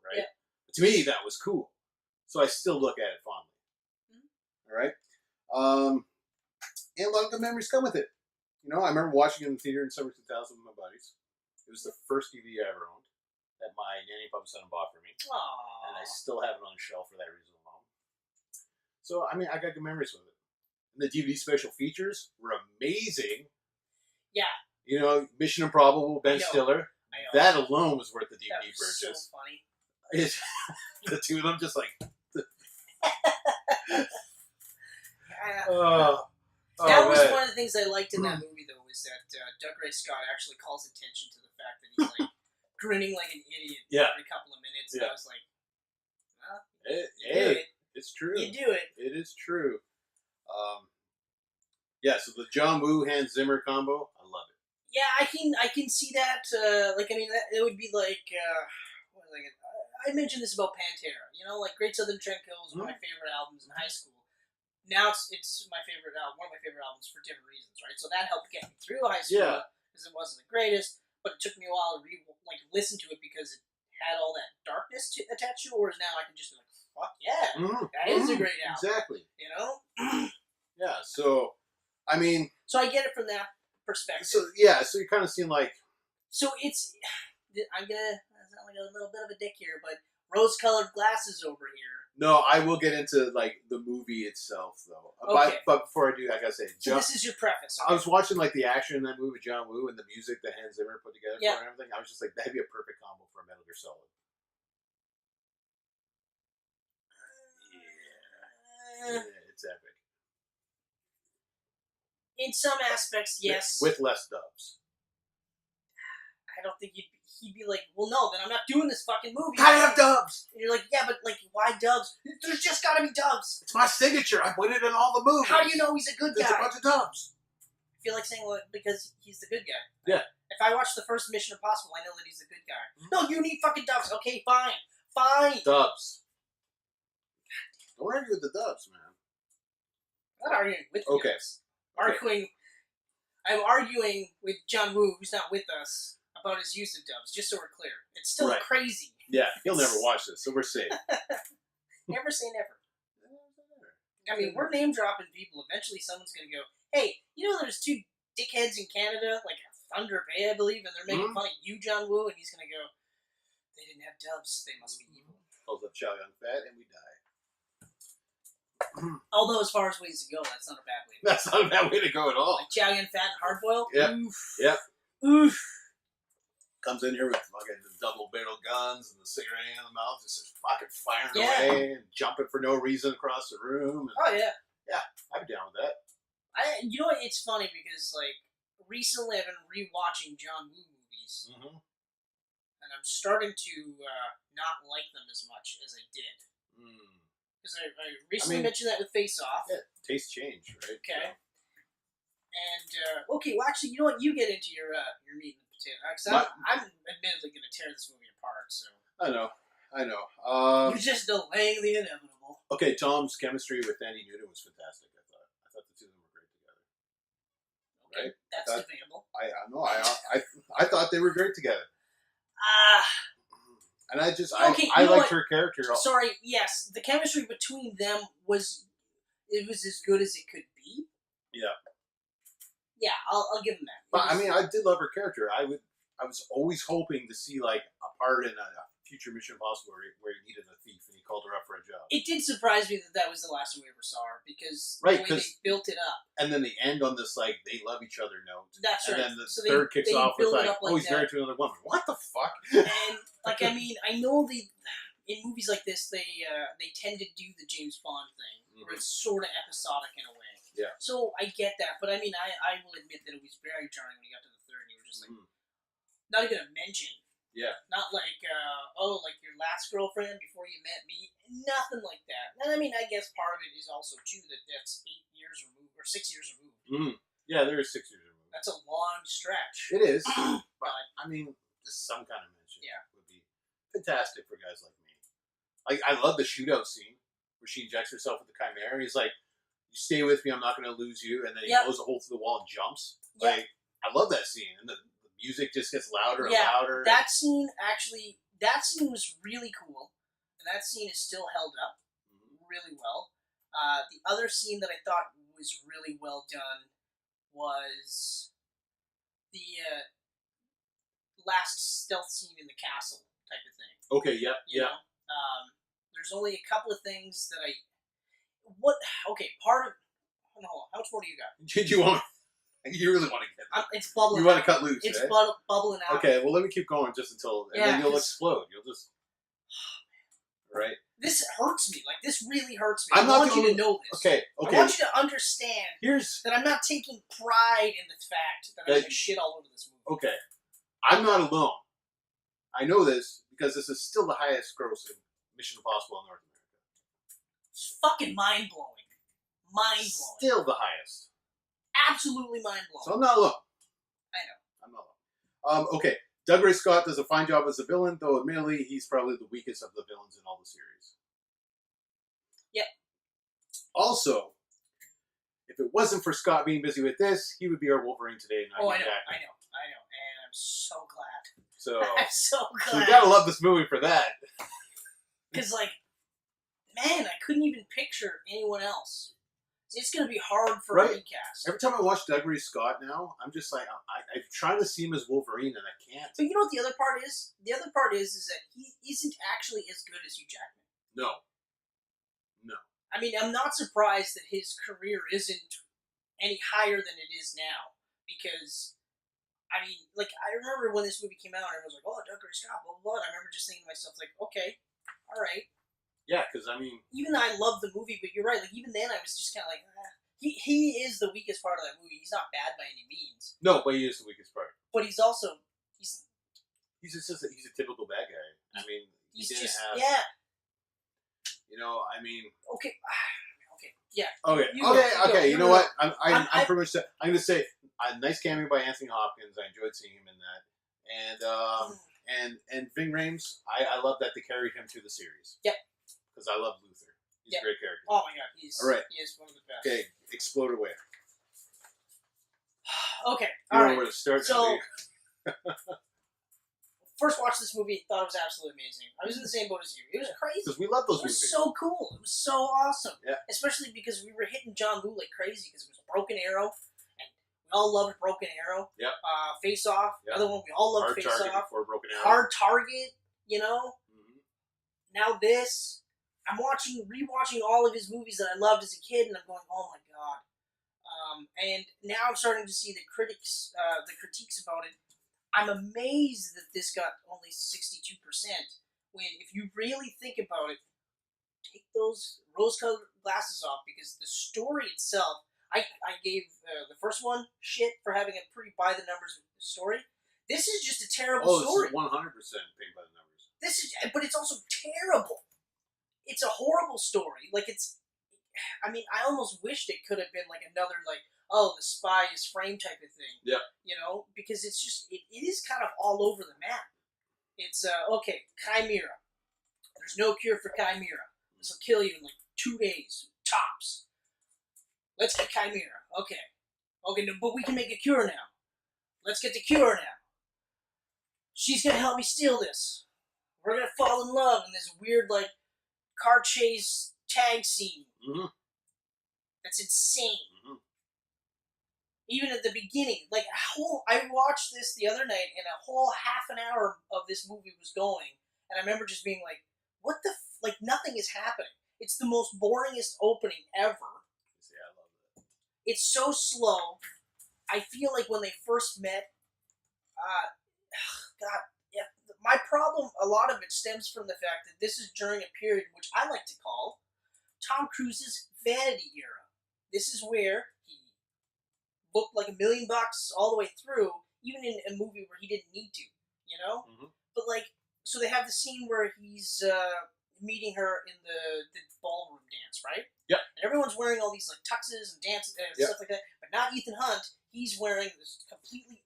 Right? Yeah. But to me, that was cool. So I still look at it fondly. All right? And a lot of good memories come with it. You know, I remember watching it in the theater in summer 2000 with my buddies. It was the first DVD I ever owned that my nanny and papa son bought for me. Aww. And I still have it on the shelf for that reason alone. So, I mean, I got good memories with it. And the DVD special features were amazing. Yeah. You know, Mission Improbable, Ben Stiller. That alone was worth the DVD purchase. So funny. The two of them just like... That was one of the things I liked in that movie, though, was that Doug Ray Scott actually calls attention to the fact that he's like grinning like an idiot every couple of minutes. And I was like, well, it's true. You do it. It is true. So the John Woo Hans Zimmer combo, I love it. Yeah, I can see that. It would be like what was I mentioned this about Pantera. You know, like Great Southern Trendkill was one of my favorite albums in high school. Now it's my favorite album, one of my favorite albums for different reasons, right? So that helped get me through high school because it wasn't the greatest, but it took me a while to listen to it because it had all that darkness attached to it. Whereas now I can just be like, fuck yeah, that is a great album. Exactly. You know? Yeah. So, I mean. So I get it from that perspective. So yeah. So you're kind of seeing like. So it's. I'm gonna sound like a little bit of a dick here, but rose-colored glasses over here. No, I will get into like the movie itself, though. Okay. But before I do, I gotta say, so this is your preface. Okay. I was watching like the action in that movie, John Woo, and the music that Hans Zimmer put together for it and everything. I was just like, that'd be a perfect combo for a Metal Gear Solid. Yeah, it's epic. In some aspects, yes. With less doves. I don't think he'd be like, well, no, then I'm not doing this fucking movie. Gotta have dubs. And you're like, yeah, but like, why dubs? There's just gotta be dubs. It's my signature. I put it in all the movies. How do you know he's a good guy? There's a bunch of dubs. I feel like saying, well, because he's the good guy. Yeah. If I watch the first Mission Impossible, I know that he's the good guy. No, you need fucking dubs. Okay, fine. Fine. Dubs. Don't argue with the dubs, man. I'm not arguing with Okay. dubs. I'm arguing with John Woo, who's not with us, about his use of dubs, just so we're clear. It's still Right. crazy. Yeah, he'll never watch this, so we're safe. Never say never. I mean, we're name dropping people. Eventually someone's going to go, hey, you know there's two dickheads in Canada, like Thunder Bay, I believe, and they're making fun of you, John Woo, and he's going to go, they didn't have dubs, they must be evil. Calls up Chow Yun Fat, and we die. Although, as far as ways to go, that's not a bad way to go. That's not a bad way to go at all. Like Chow Yun Fat and Hardboiled? Yep. Oof. Yep. Oof. Comes in here with fucking double barrel guns and the cigarette in the mouth, just fucking firing Yeah. away and jumping for no reason across the room. And Oh, yeah. I'm down with that. You know what? It's funny because, like, recently I've been rewatching John Woo movies, Mm-hmm. and I'm starting to not like them as much as I did. Because I recently mentioned that with Face Off. Yeah, taste change, right? Okay. And, okay, well, actually, you know what? You get into your meat and potato. Because I'm admittedly going to tear this movie apart, so. I know. You're just delaying the inevitable. Okay, Tom's chemistry with Andy Newton was fantastic, I thought. I thought the two of them were great together. Okay, Right? that's debatable. I know. I thought they were great together. And I liked her character. Sorry, yes, the chemistry between them was as good as it could be. Yeah. Yeah, I'll give them that. But I mean, I did love her character. I was always hoping to see like a part in a future Mission Impossible where he needed a thief and he called her up for a job. It did surprise me that was the last time we ever saw her because Right, the way they built it up. And then they end on this like they love each other note. That's right. And then the So third kicks they off with build it like, up like oh, he's that. married to another woman. What the fuck? And like, I mean, I know in movies like this they tend to do the James Bond thing where it's sort of episodic in a way. Yeah. So I get that, but I mean, I will admit that it was very jarring when you got to the third and you were just like, not even a mention. Yeah. Not like, like your last girlfriend before you met me. Nothing like that. And I mean, I guess part of it is also, too, that's 8 years removed, or 6 years removed. Yeah, there is 6 years removed. That's a long stretch. It is. But, I mean, just some kind of mention would be fantastic for guys like me. Like, I love the shootout scene where she injects herself with the Chimera. He's like, you stay with me, I'm not going to lose you. And then he blows a hole through the wall and jumps. Like, I love that scene. And the music just gets louder and louder. That scene was really cool. And that scene is still held up really well. The other scene that I thought was really well done was the last stealth scene in the castle type of thing. Okay, yeah, You know? There's only a couple of things that part of... Hold on, how much more do you got? Did you want... You really want to get... It's bubbling You want out. to cut loose, It's eh? bubbling out. Okay, well, let me keep going just until... And then you'll explode. You'll just... Right? This hurts me. Like, this really hurts me. I'm I not want you to know this. Okay. I want you to understand Here's... that I'm not taking pride in the fact that I'm going to shit all over this movie. Okay. I'm not alone. I know this because this is still the highest grossing Mission Impossible in North America. It's fucking mind-blowing. Mind-blowing. Still the highest. Absolutely mind-blowing. So I'm not alone. I know. I'm not alone. Okay. Doug Ray Scott does a fine job as a villain, though admittedly he's probably the weakest of the villains in all the series. Yep. Also, if it wasn't for Scott being busy with this, he would be our Wolverine today. I know. And I'm so glad. So I'm so glad. you gotta love this movie for that. Because, like, man, I couldn't even picture anyone else. It's going to be hard for a recast. Every time I watch Doug Ray Scott now, I'm just like, I'm trying to see him as Wolverine, and I can't. But you know what the other part is? The other part is that he isn't actually as good as Hugh Jackman. No. I mean, I'm not surprised that his career isn't any higher than it is now. Because, I mean, like, I remember when this movie came out, and I was like, oh, Doug Ray Scott, blah, blah, blah. And I remember just thinking to myself, like, okay, all right. Yeah, because, I mean... Even though I love the movie, but you're right, like, even then I was just kind of like, He is the weakest part of that movie. He's not bad by any means. No, but he is the weakest part. But he's also... He's he's a typical bad guy. I mean, he's he didn't just have. yeah. You know, I mean. Okay. Okay. Yeah. Okay. You know what? I'm pretty much. I'm going to say a nice cameo by Anthony Hopkins. I enjoyed seeing him in that, and Ving Rhames. I love that they carried him through the series. Yep. Because I love Luther. He's a great character. Oh my god, he is one of the best. Okay, explode away. Okay, all right. Where to start? So, first watched this movie, thought it was absolutely amazing. I was in the same boat as you. It was crazy. Because we love those movies. It was so cool. It was so awesome. Yeah. Especially because we were hitting John Woo like crazy because it was Broken Arrow, and we all loved Broken Arrow. Yep. Face Off, another one we all loved. Face Off. Broken Arrow. Hard Target, you know. Mm-hmm. Now this, I'm rewatching all of his movies that I loved as a kid, and I'm going, oh my god. And now I'm starting to see the critiques about it. I'm amazed that this got only 62%. When, if you really think about it, take those rose-colored glasses off, because the story itself, I gave the first one shit for having a pretty by-the-numbers story. This is just a terrible story. Oh, it's 100% paid by the numbers. But it's also terrible. It's a horrible story. Like, I mean, I almost wished it could have been like another, like, oh, the spy is framed type of thing. Yeah. You know, because it's just, it is kind of all over the map. It's, okay, Chimera. There's no cure for Chimera. This will kill you in like 2 days, tops. Let's get Chimera. Okay, no, but we can make a cure now. Let's get the cure now. She's gonna help me steal this. We're gonna fall in love in this weird, like, car chase tag scene. Mm-hmm. That's insane. Mm-hmm. Even at the beginning, like, I watched this the other night, and a whole half an hour of this movie was going, and I remember just being like, what the like, nothing is happening. It's the most boringest opening ever. Yeah, I love it. It's so slow. I feel like when they first met, God, yeah, my problem, a lot of it stems from the fact that this is during a period which I like to call Tom Cruise's vanity era. This is where he looked like $1 million all the way through, even in a movie where he didn't need to, you know? Mm-hmm. But, like, so they have the scene where he's meeting her in the ballroom dance, right? Yep. And everyone's wearing all these, like, tuxes and dances and stuff like that, but not Ethan Hunt. He's wearing this completely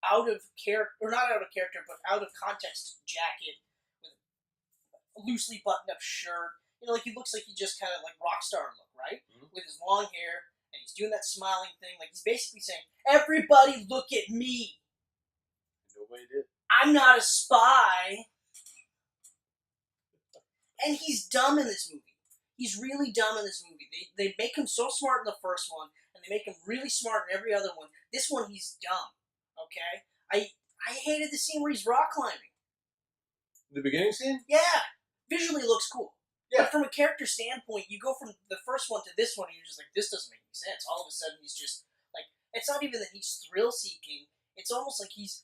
out of character, or not out of character, but out of context jacket with a loosely buttoned up shirt. You know, like, he looks like he just kind of, like, rock star look, right? Mm-hmm. With his long hair, and he's doing that smiling thing. Like, he's basically saying, everybody look at me. Nobody did. I'm not a spy. And he's dumb in this movie. He's really dumb in this movie. They make him so smart in the first one, and they make him really smart in every other one. This one, he's dumb. Okay? I hated the scene where he's rock climbing. The beginning scene? Yeah. Visually looks cool. Yeah. But from a character standpoint, you go from the first one to this one, and you're just like, this doesn't make any sense. All of a sudden, he's just, like, it's not even that he's thrill-seeking. It's almost like he's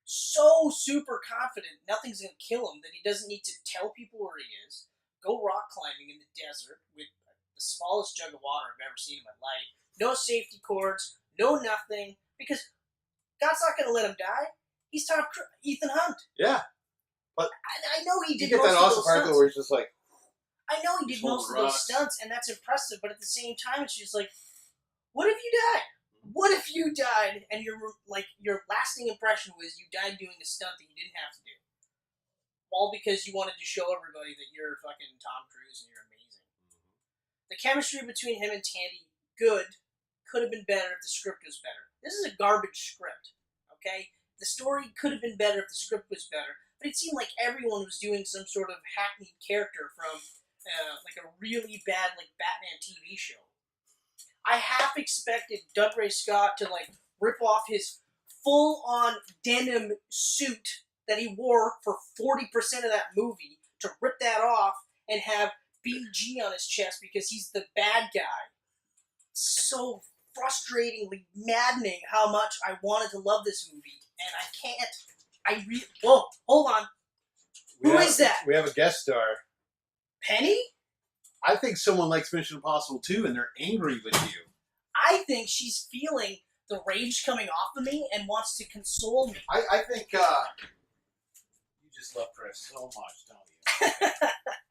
so super confident nothing's going to kill him that he doesn't need to tell people where he is, go rock climbing in the desert with the smallest jug of water I've ever seen in my life, no safety cords, no nothing, because God's not going to let him die. He's Ethan Hunt. Yeah. But I know he did you get most that of awesome those part stunts. Where he's just like, I know he did most of those stunts, and that's impressive, but at the same time, it's just like, what if you died? What if you died and your lasting impression was you died doing a stunt that you didn't have to do? All because you wanted to show everybody that you're fucking Tom Cruise and you're amazing. Mm-hmm. The chemistry between him and Tandy, good. Could have been better if the script was better. This is a garbage script, okay? The story could have been better if the script was better, but it seemed like everyone was doing some sort of hackneyed character from like a really bad like Batman TV show. I half expected Doug Ray Scott to like rip off his full-on denim suit that he wore for 40% of that movie, to rip that off and have BG on his chest because he's the bad guy. It's so frustratingly maddening how much I wanted to love this movie, and I can't. Whoa, hold on. Who is that? We have a guest star. Penny? I think someone likes Mission Impossible 2 and they're angry with you. I think she's feeling the rage coming off of me and wants to console me. I think you just love Chris so much, don't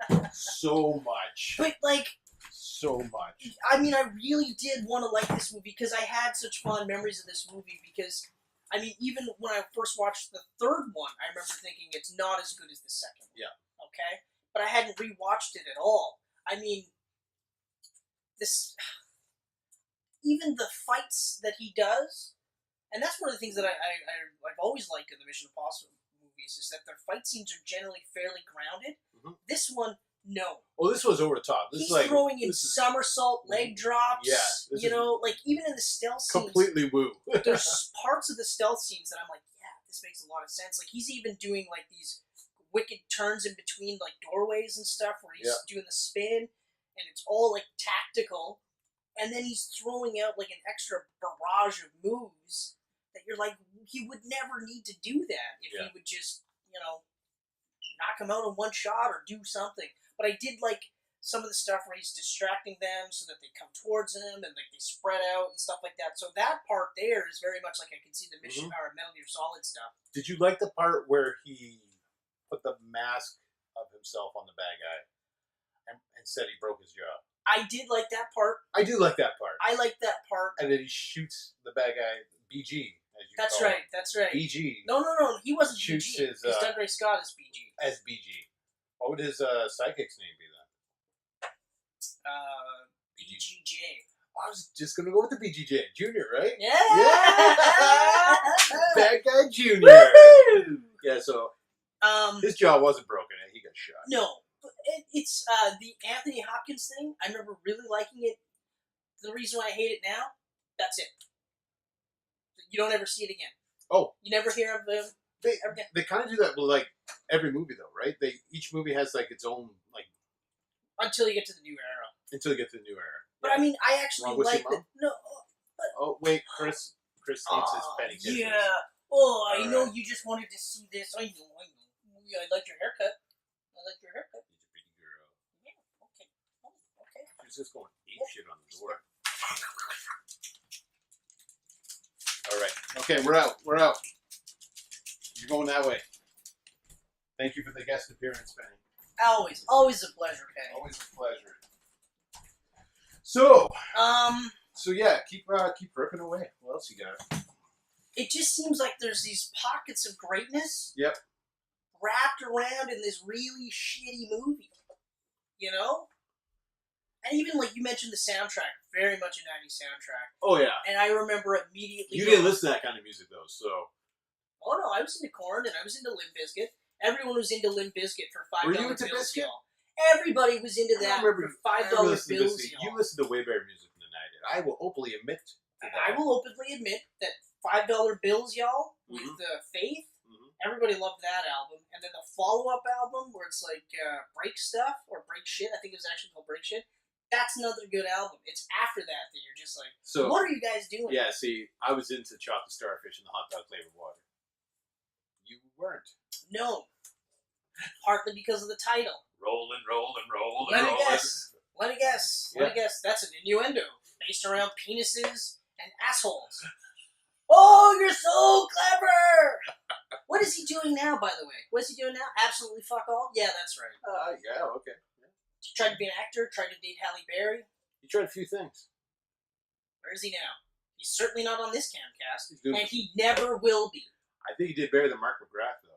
you? So much. But, like... So much. I mean, I really did want to like this movie because I had such fond memories of this movie because, I mean, even when I first watched the third one, I remember thinking it's not as good as the second one. Yeah. Okay? But I hadn't rewatched it at all. I mean, even the fights that he does, and that's one of the things that I've always liked in the Mission Impossible movies, is that their fight scenes are generally fairly grounded. Mm-hmm. This one, no. Well, this was over the top. He's throwing in somersault, leg drops. Yeah. Like, even in the stealth scenes. Completely woo. There's parts of the stealth scenes that I'm like, yeah, this makes a lot of sense. Like, he's even doing, like, these wicked turns in between, like, doorways and stuff where he's doing the spin, and it's all, like, tactical. And then he's throwing out, like, an extra barrage of moves that you're like, he would never need to do that if he would just, knock him out in one shot or do something. But I did like some of the stuff where he's distracting them so that they come towards him and like they spread out and stuff like that. So that part there is very much like I can see the Mission Power Metal Gear Solid stuff. Did you like the part where he put the mask of himself on the bad guy and said he broke his jaw? I did like that part. I do like that part. I like that part. And then he shoots the bad guy, BG. That's right. That's right. BG. No. He wasn't shoots BG. Because Doug Ray Scott is BG. As BG. What would his sidekick's name be then? BGJ. I was just going to go with the BGJ. Junior, right? Yeah! Bad guy Junior. Yeah, so his jaw wasn't broken. He got shot. No. It's the Anthony Hopkins thing. I remember really liking it. The reason why I hate it now, that's it. You don't ever see it again. Oh. You never hear of him. They kind of do that with like every movie though, right? Each movie has like its own like until you get to the new era. But I mean, I actually like the no. But, oh wait, Chris needs his penny. Yeah. Oh, I know you just wanted to see this. I know. I like your haircut. He's a pretty girl. Yeah. Okay. She's just going ape shit on the door. All right. Okay, we're out. You're going that way. Thank you for the guest appearance, Penny. Always a pleasure, Penny. Always a pleasure. So yeah, keep ripping away. What else you got? It just seems like there's these pockets of greatness. Yep. Wrapped around in this really shitty movie. And even like you mentioned the soundtrack, very much a 90s soundtrack. Oh yeah. And I remember immediately. You didn't listen to that kind of music though, so. Oh no, I was into Korn and I was into Limp Bizkit. Everyone was into Limp Bizkit for $5 Were you into bills, Bizkit? y'all. Everybody was into that for $5 bills, y'all. You listen to way better music than I did. I will openly admit to that. I will openly admit that $5 bills, y'all, with Faith. Everybody loved that album. And then the follow-up album where it's like Break Stuff or Break Shit. I think it was actually called Break Shit. That's another good album. It's after that you're just like, so, what are you guys doing? Yeah, see, I was into Chocolate Starfish and the hot dog flavored water. You weren't. No. Partly because of the title. Rolling. Let me guess. That's an innuendo based around penises and assholes. Oh, you're so clever! What is he doing now, by the way? What is he doing now? Absolutely fuck all? Yeah, that's right. Yeah, okay. He tried to be an actor, tried to date Halle Berry. He tried a few things. Where is he now? He's certainly not on this Camcast, and he never will be. I think he did better than Mark McGrath, though.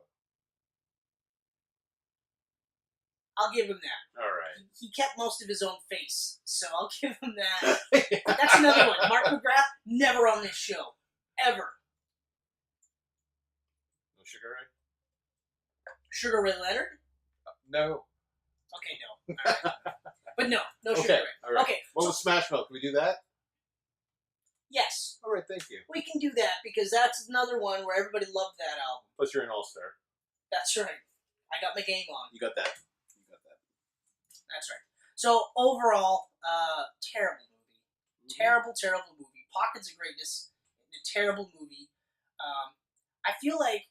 I'll give him that. All right. He kept most of his own face, so I'll give him that. That's another one. Mark McGrath, never on this show. Ever. No Sugar Ray? Sugar Ray Leonard? No. Okay, no. All right. But no Sugar Ray. All right. Okay. What was Smash Mouth? Can we do that? Yes. All right, thank you. We can do that because that's another one where everybody loved that album. Plus you're an all-star. That's right. I got my game on. You got that. That's right. So, overall, terrible movie. Mm-hmm. Terrible movie. Pockets of greatness. A terrible movie. I feel like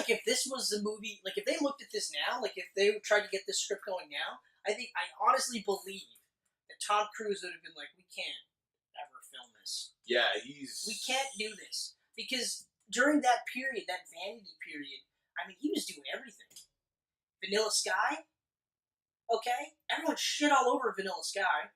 if this was the movie, like if they looked at this now, like if they tried to get this script going now, I honestly believe that Tom Cruise would have been like, we can't ever film this. Yeah, he's... We can't do this. Because during that period, that vanity period, I mean, he was doing everything. Vanilla Sky? Okay? Everyone shit all over Vanilla Sky.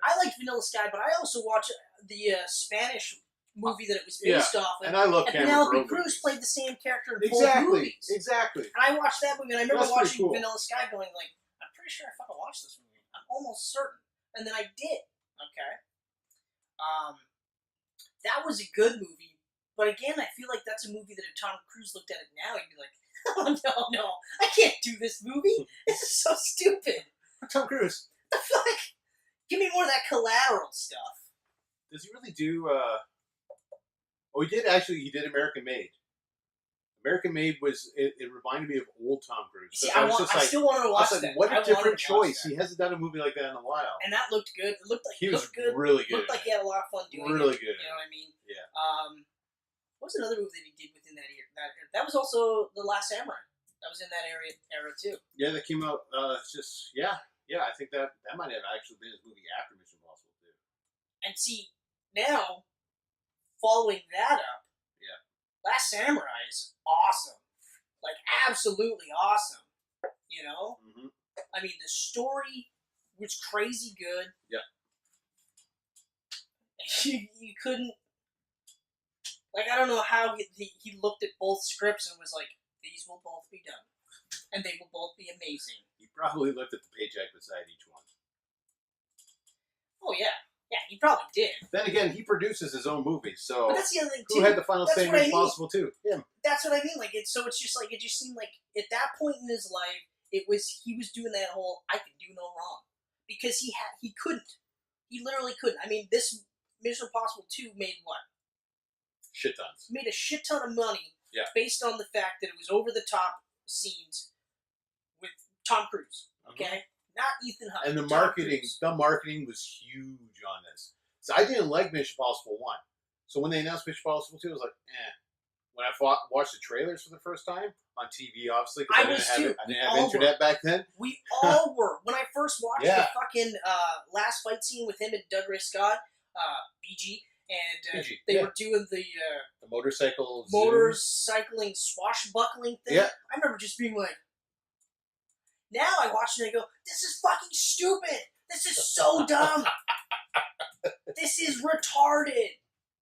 I liked Vanilla Sky, but I also watched the Spanish movie that it was based off of. And I love Cameron Penelope Cruz played the same character in both movies. Exactly. And I watched that movie, and I remember watching cool. Vanilla Sky going like, I'm pretty sure I fucking watched this movie. I'm almost certain. And then I did. Okay? That was a good movie, but again, I feel like that's a movie that if Tom Cruise looked at it now, he'd be like, oh no, I can't do this movie. This is so stupid. Tom Cruise. The fuck? Give me more of that Collateral stuff. Does he really do, Oh, he did American Made. American Made was, it reminded me of old Tom Cruise. See, I still wanted to watch that. What a different choice. He hasn't done a movie like that in a while. And that looked good. It looked like he was good. Really good. Looked like he had a lot of fun doing it. Really good. You know what I mean? Yeah. What was another movie that he did within that year? That was also The Last Samurai. That was in that era too. Yeah, that came out, I think that might have actually been his movie after Mission Impossible too. And see, now, following that up, Last Samurai is awesome. Like, absolutely awesome. You know? Mm-hmm. I mean, the story was crazy good. Yeah. You couldn't... Like, I don't know how he looked at both scripts and was like, these will both be done. And they will both be amazing. He probably looked at the paycheck beside each one. Oh, yeah. Yeah, he probably did. Then again, he produces his own movies, so... But that's the other thing, too. Who had the final say in Mission Impossible, too? Him. That's what I mean. Like, it just seemed like, at that point in his life, he was doing that whole, I can do no wrong. Because he couldn't. He literally couldn't. I mean, this Mission Impossible 2 made what? Shit tons. Made a shit ton of money based on the fact that it was over-the-top scenes with Tom Cruise, okay? Mm-hmm. Not Ethan Hunt. And the marketing was huge on this. So I didn't like Mission Impossible 1. So when they announced Mission Impossible 2, I was like, eh. When I watched the trailers for the first time, on TV, obviously, because I didn't have internet back then. We all were. When I first watched the fucking last fight scene with him and Doug Ray Scott, BG, and they were doing the motorcycling swashbuckling thing. Yeah. I remember just being like, now I watch it and I go, this is fucking stupid. This is so dumb. This is retarded.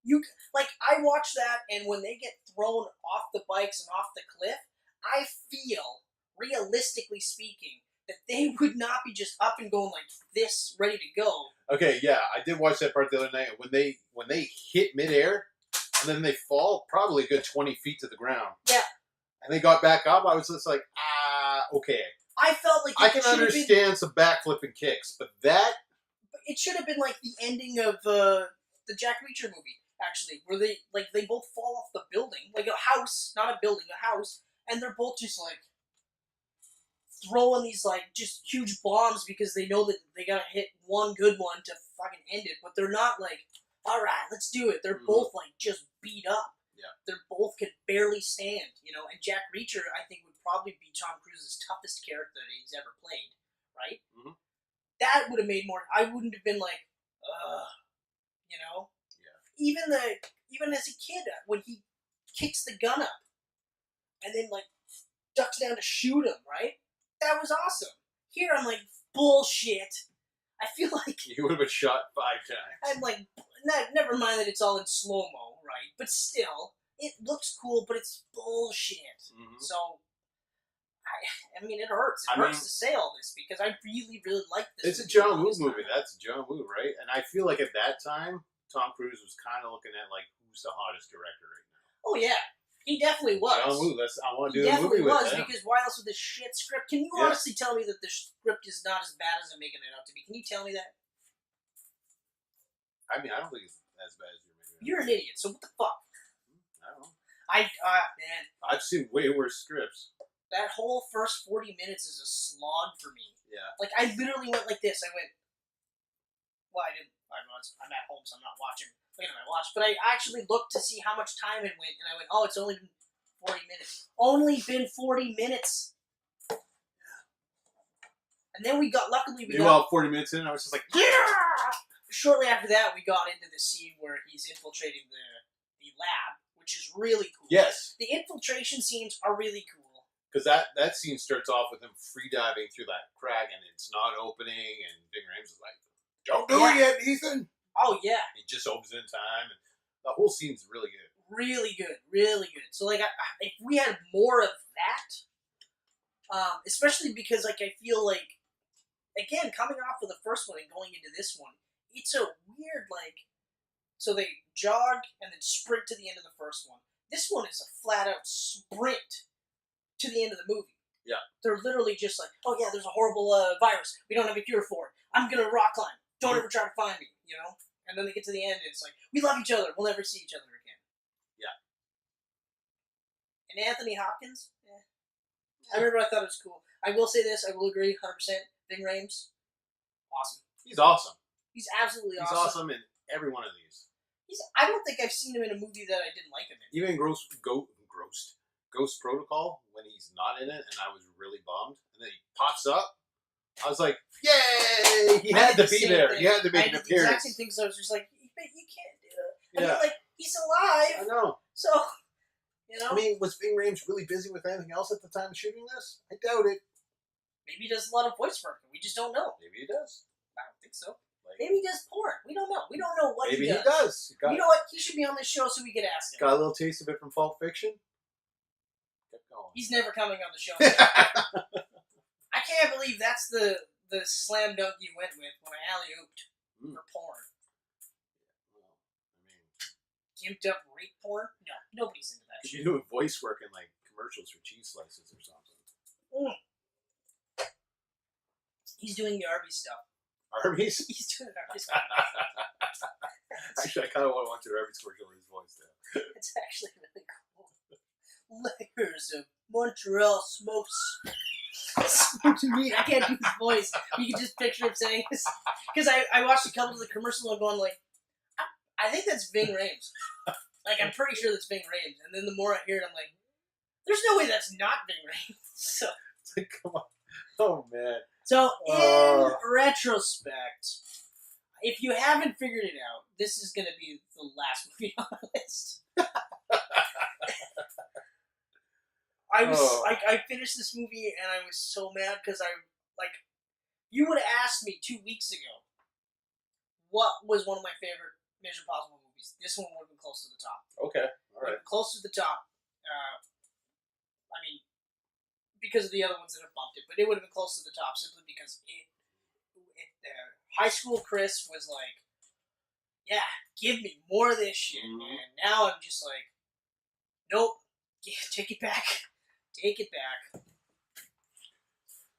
I watch that, and when they get thrown off the bikes and off the cliff, I feel, realistically speaking, that they would not be just up and going like this, ready to go. Okay, yeah, I did watch that part the other night. When they hit midair, and then they fall probably a good 20 feet to the ground. Yeah. And they got back up, I was just like, okay. I felt like I can understand some backflipping kicks, but that... It should have been like the ending of the Jack Reacher movie, actually, where they both fall off the building, like a house, not a building, a house, and they're both just like throwing these like just huge bombs because they know that they gotta hit one good one to fucking end it, but they're not like, all right, let's do it. They're both like just beat up. Yeah. They're both could barely stand, you know. And Jack Reacher, I think, would probably be Tom Cruise's toughest character that he's ever played, right? Mm-hmm. That would have made more. I wouldn't have been like, you know. Yeah. Even as a kid, when he kicks the gun up, and then like ducks down to shoot him, right? That was awesome. Here I'm like, bullshit. I feel like you would have been shot 5 times. I'm like, never mind that it's all in slow-mo, right? But still, it looks cool, but it's bullshit. Mm-hmm. So, I mean, it hurts. It hurts to say all this because I really, really like this. It's a John Woo movie. That's John Woo, right? And I feel like at that time, Tom Cruise was kind of looking at like, who's the hottest director right now? Oh yeah, he definitely was. John Woo. I want to do a movie with him. He definitely was, because why else with this shit script? Can you honestly tell me that the script is not as bad as I'm making it out to be? Can you tell me that? I mean, I don't think it's as bad as you're making it out. You're an idiot, so what the fuck? I don't know. Man. I've seen way worse scripts. That whole first 40 minutes is a slog for me. Yeah. Like, I literally went like this. I went, well, I didn't. I'm at home, so I'm not looking at my watch. But I actually looked to see how much time it went, and I went, oh, it's only been 40 minutes. Only been 40 minutes. And then luckily we got... 40 minutes in, I was just like, yeah! shortly after that, we got into the scene where he's infiltrating the lab, which is really cool. Yes. The infiltration scenes are really cool. Because that scene starts off with him free diving through that crack and it's not opening, and Ving Rhames is like, "Don't do it yet, Ethan." Oh yeah. He just opens it in time, and the whole scene's really good. Really good, really good. So like, if we had more of that, especially because like I feel like, again, coming off of the first one and going into this one, it's a weird like. So they jog and then sprint to the end of the first one. This one is a flat out sprint to the end of the movie. Yeah. They're literally just like, oh yeah, there's a horrible virus. We don't have a cure for it. I'm gonna rock climb. Don't ever try to find me, you know? And then they get to the end and it's like, we love each other. We'll never see each other again. Yeah. And Anthony Hopkins, I remember I thought it was cool. I will say this, I will agree 100%. Ving Rhames, awesome. He's awesome. He's absolutely He's awesome. awesome in every one of these. I don't think I've seen him in a movie that I didn't like him in. Even Ghost Protocol, when he's not in it, and I was really bummed, and then he pops up. I was like, "Yay!" He had to be there. He had to make an appearance. The exact same thing. So I was just like, "You can't do it." I mean, like, he's alive. I know. So, you know. I mean, was Ving Rhames really busy with anything else at the time of shooting this? I doubt it. Maybe he does a lot of voice work. We just don't know. Maybe he does. I don't think so. Maybe he does porn. We don't know. We don't know what maybe he does. Maybe he does. You know what? He should be on this show so we could ask him. Got a little taste of it from Pulp Fiction. Kept going. He's never coming on the show. I can't believe that's the slam dunk you went with when I alley-ooped for porn. Well, I mean, gimped up rape porn? No, nobody's into that shit. You're doing voice work in like commercials for cheese slices or something. He's doing the Arby's stuff. Arby's? He's doing Arby's stuff. Actually, I kind of want to watch the Arby's commercial with his voice too. It's actually really cool. Layers of Montreal smokes. I can't do his voice. You can just picture him saying this. Because I watched a couple of the commercials and I'm going like, I think that's Ving Rhames. Like, I'm pretty sure that's Ving Rhames. And then the more I hear it, I'm like, there's no way that's not Ving Rhames. So, it's like, come on. Oh, man. So, in retrospect, if you haven't figured it out, this is going to be the last movie on the list. I finished this movie and I was so mad because you would have asked me 2 weeks ago what was one of my favorite Mission Impossible movies. This one would have been close to the top. Okay, all right. Close to the top. I mean, because of the other ones that have bumped it, but it would have been close to the top simply because high school Chris was like, yeah, give me more of this shit, man. Now I'm just like, nope, take it back. Take it back.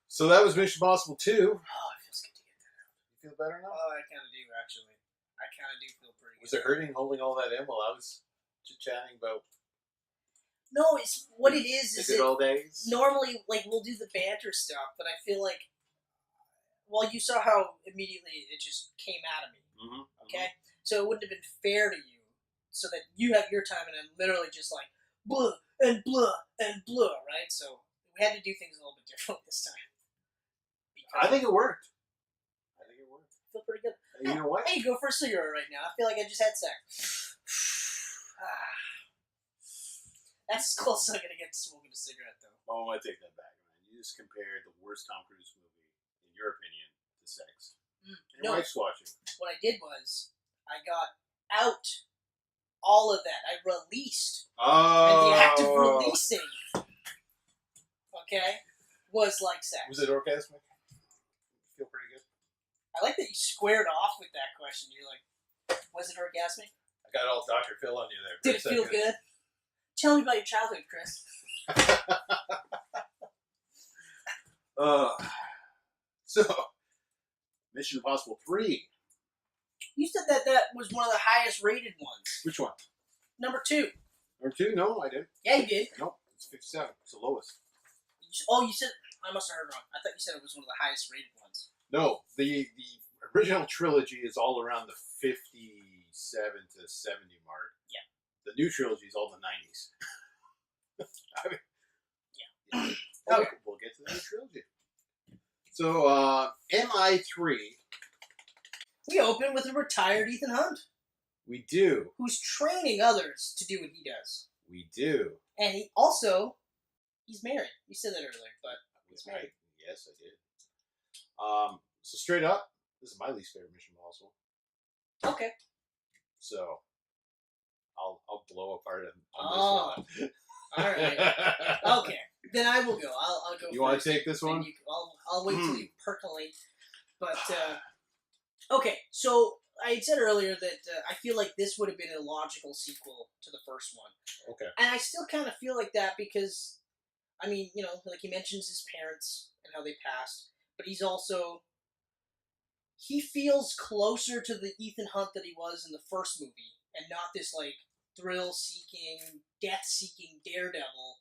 So that was Mission Impossible 2. Oh, it feels good to get that out. You feel better now? Oh, I kind of do, actually. I kind of do feel pretty good. Was it hurting holding all that in while I was chit-chatting about... No, it's what it is the good old days? Normally, like, we'll do the banter stuff, but I feel like, well, you saw how immediately it just came out of me. Okay? So it wouldn't have been fair to you, so that you have your time and I'm literally just like, blah, and blah, and blah, right? So we had to do things a little bit different this time. I think it worked. I feel pretty good. You know what? Hey, go for a cigarette right now. I feel like I just had sex. That's as close as I'm going to get to smoking a cigarette, though. Oh, I take that back, man. You just compared the worst Tom Cruise movie, in your opinion, to sex. And your wife's watching. What I did was, I got out all of that. I released. And the act of releasing, okay, was like sex. Was it orgasmic? Feel pretty good? I like that you squared off with that question. You're like, was it orgasmic? I got all Dr. Phil on you there. Did it feel good? Tell me about your childhood, Chris. So, Mission Impossible 3. You said that was one of the highest rated ones. Which one? Number 2. Number 2? No, I didn't. Yeah, you did. Nope, it's 57. It's the lowest. You said... I must have heard wrong. I thought you said it was one of the highest rated ones. No, the original trilogy is all around the 57 to 70 mark. Yeah. The new trilogy is all the 90s. I mean, yeah. Okay. We'll get to the new trilogy. So, MI3. We open with a retired Ethan Hunt, We do. who's training others to do what he does. We do. And he's married. You said that earlier, but he's married. Yes, I did. So straight up, this is my least favorite mission also. Okay. So I'll blow apart All on this one. right. Okay. Then I will go. I'll go. You want to take this one? I'll wait till you percolate. But okay. So I had said earlier that I feel like this would have been a logical sequel to the first one. Okay. And I still kind of feel like that because, I mean, you know, like he mentions his parents and how they passed, but he feels closer to the Ethan Hunt that he was in the first movie, and not this, like, thrill-seeking, death-seeking daredevil,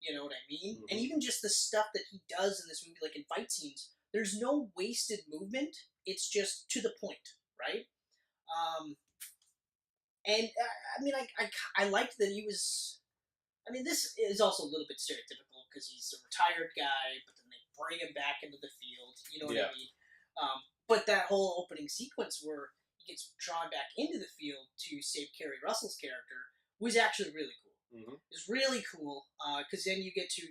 you know what I mean? Mm-hmm. And even just the stuff that he does in this movie, like in fight scenes, there's no wasted movement, it's just to the point, right? And, I mean, I liked that he was... I mean, this is also a little bit stereotypical, because he's a retired guy, but then they bring him back into the field, you know what I mean? But that whole opening sequence where he gets drawn back into the field to save Kerry Russell's character was actually really cool. Mm-hmm. It's really cool, because then you get to,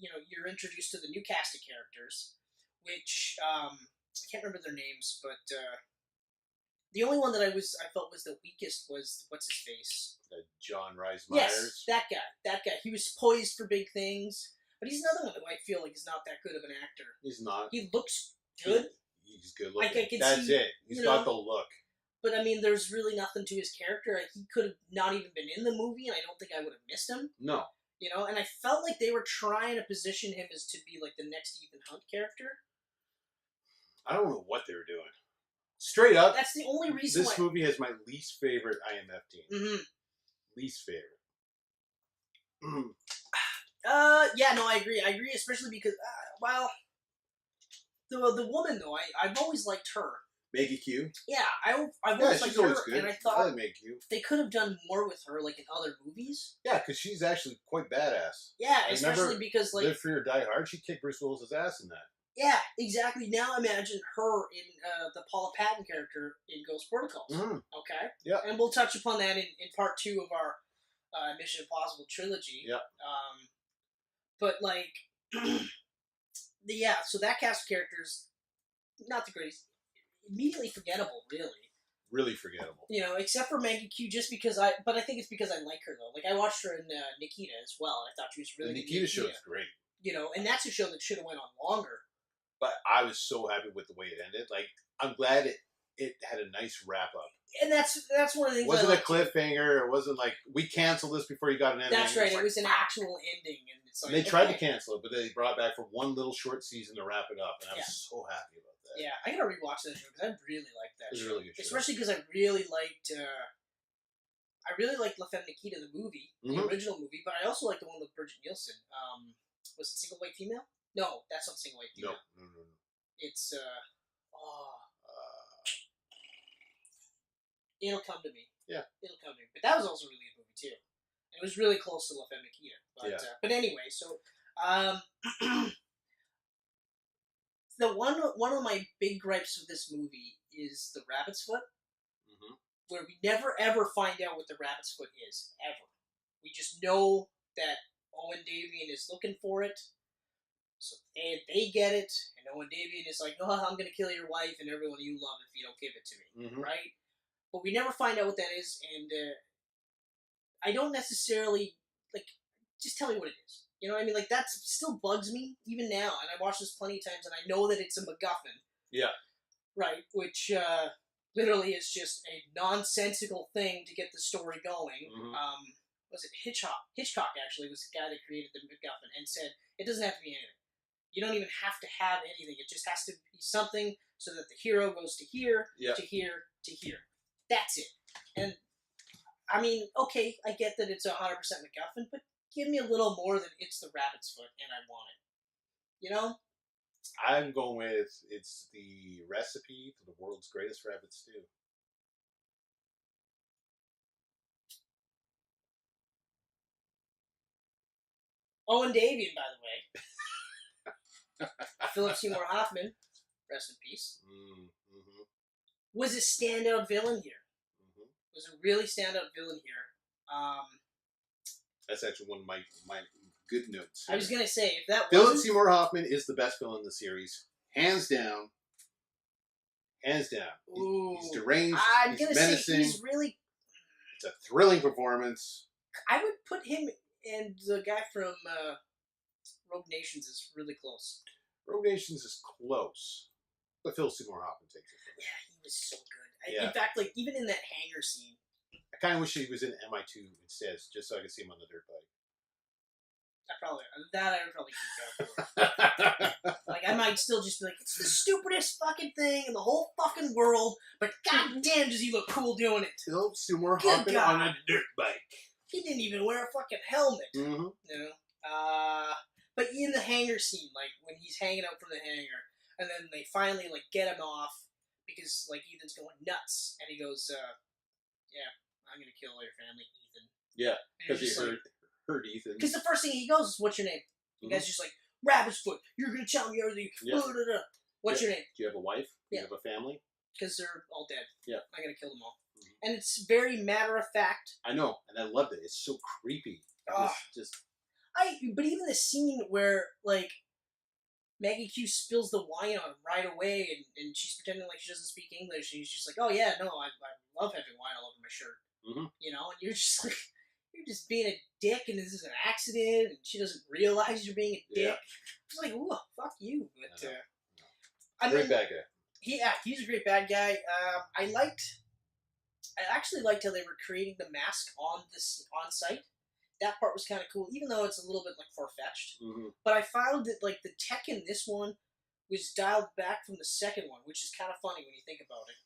you know, you're introduced to the new cast of characters, which, I can't remember their names, but, the only one that I felt was the weakest was, what's his face? John Rhys Meyers. Yes, that guy. He was poised for big things, but he's another one who I feel like is not that good of an actor. He's not. He looks good. He's good looking. Like, I can That's see, it. He's got the look. But, I mean, there's really nothing to his character. He could have not even been in the movie, and I don't think I would have missed him. No. You know, and I felt like they were trying to position him as to be, like, the next Ethan Hunt character. I don't know what they were doing. Straight up. That's the only reason this movie has my least favorite IMF team. Mm-hmm. Least favorite. Yeah, no, I agree. I agree, especially because, well, the woman, though, I've always liked her. Maggie Q? Yeah, I've always liked her, good. and I thought I like Maggie Q. They could have done more with her, like, in other movies. Yeah, because she's actually quite badass. Yeah, especially because, like... Live Free or Die Hard, she kicked Bruce Willis' ass in that. Yeah, exactly. Now imagine her in the Paula Patton character in Ghost Protocols. Mm. Okay? Yeah. And we'll touch upon that in part 2 of our Mission Impossible trilogy. Yeah. But, like, so that cast of characters, not the greatest. Immediately forgettable, really. Really forgettable. You know, except for Maggie Q, just because I think it's because I like her, though. Like, I watched her in Nikita as well, and I thought she was really good. The Nikita show is great. You know, and that's a show that should have went on longer. But I was so happy with the way it ended. Like, I'm glad it had a nice wrap-up. And that's one of the things. It wasn't a cliffhanger. It wasn't like, we canceled this before you got an ending. That's right. It was an actual ending. And it's like, they tried to cancel it, but they brought it back for one little short season to wrap it up. And I was so happy about that. Yeah, I gotta rewatch that show because I really liked that show. It was a really good show. Especially because I really liked La Femme Nikita, the movie, the original movie, but I also liked the one with Bridget Nielsen. Was it Single White Female? No, that's not Single White Female. No. It's, it'll come to me. Yeah. It'll come to me. But that was also a really good movie, too. And it was really close to La Femme Nikita. But, but anyway, so, one of my big gripes with this movie is the rabbit's foot, where we never ever find out what the rabbit's foot is, ever. We just know that Owen Davian is looking for it, so they get it, and Owen Davian is like, "Oh, I'm going to kill your wife and everyone you love if you don't give it to me," right? But we never find out what that is, and I don't necessarily, like, just tell me what it is. You know what I mean? Like, that still bugs me, even now, and I watched this plenty of times, and I know that it's a MacGuffin. Yeah. Right, which literally is just a nonsensical thing to get the story going. Was it Hitchcock? Hitchcock, actually, was the guy that created the MacGuffin, and said, it doesn't have to be anything. You don't even have to have anything. It just has to be something so that the hero goes to here, to here, to here. That's it. And, I mean, okay, I get that it's 100% MacGuffin, but give me a little more than it's the rabbit's foot, and I want it. You know? I'm going with, it's the recipe for the world's greatest rabbit stew. Owen Davian, by the way. Philip Seymour Hoffman, rest in peace. was a standout villain here. Mm-hmm. Was a really standout villain here. That's actually one of my good notes. I was gonna say if that Philip Seymour Hoffman is the best villain in the series, hands down. Hands down. He's deranged. I'm gonna menacing. say he's really. It's a thrilling performance. I would put him and the guy from Rogue Nations is really close. Rogue Nations is close, but Phil Seymour Hoffman takes it. Yeah, he was so good. Yeah. In fact, like even in that hangar scene. I kind of wish he was in MI2 instead, just so I could see him on the dirt bike. I would probably keep going for. Like, I might still just be like, it's the stupidest fucking thing in the whole fucking world, but goddamn does he look cool doing it. Phil Seymour Hoffman on a dirt bike. He didn't even wear a fucking helmet. Mm-hmm. You know? But in the hangar scene, like, when he's hanging out from the hangar, and then they finally, like, get him off, because, like, Ethan's going nuts, and he goes, yeah, I'm gonna kill all your family, Ethan. Yeah, because he heard Ethan. Because the first thing he goes is, what's your name? The guy's just like, Rabbit's Foot, you're going to tell me everything. Yeah. What's your name? Do you have a wife? Do you have a family? Because they're all dead. Yeah. I'm going to kill them all. Mm-hmm. And it's very matter-of-fact. I know, and I loved it. It's so creepy. But even the scene where, like, Maggie Q spills the wine on him right away, and she's pretending like she doesn't speak English, and he's just like, oh yeah, no, I love having wine all over my shirt. Mm-hmm. You know, and you're just like, you're just being a dick, and this is an accident, and she doesn't realize you're being a dick. It's like, ooh, fuck you. But great bad guy. He's a great bad guy. I actually liked how they were creating the mask on site. That part was kind of cool, even though it's a little bit like far-fetched. Mm-hmm. But I found that like the tech in this one was dialed back from the second one, which is kind of funny when you think about it.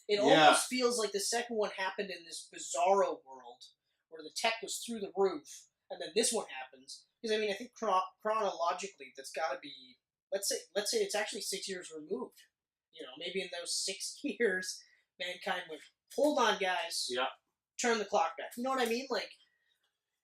It almost feels like the second one happened in this bizarro world where the tech was through the roof, and then this one happens. Because I mean, I think chronologically, that's got to be let's say it's actually 6 years removed. You know, maybe in those 6 years, mankind went, hold on, guys, turn the clock back. You know what I mean? Like.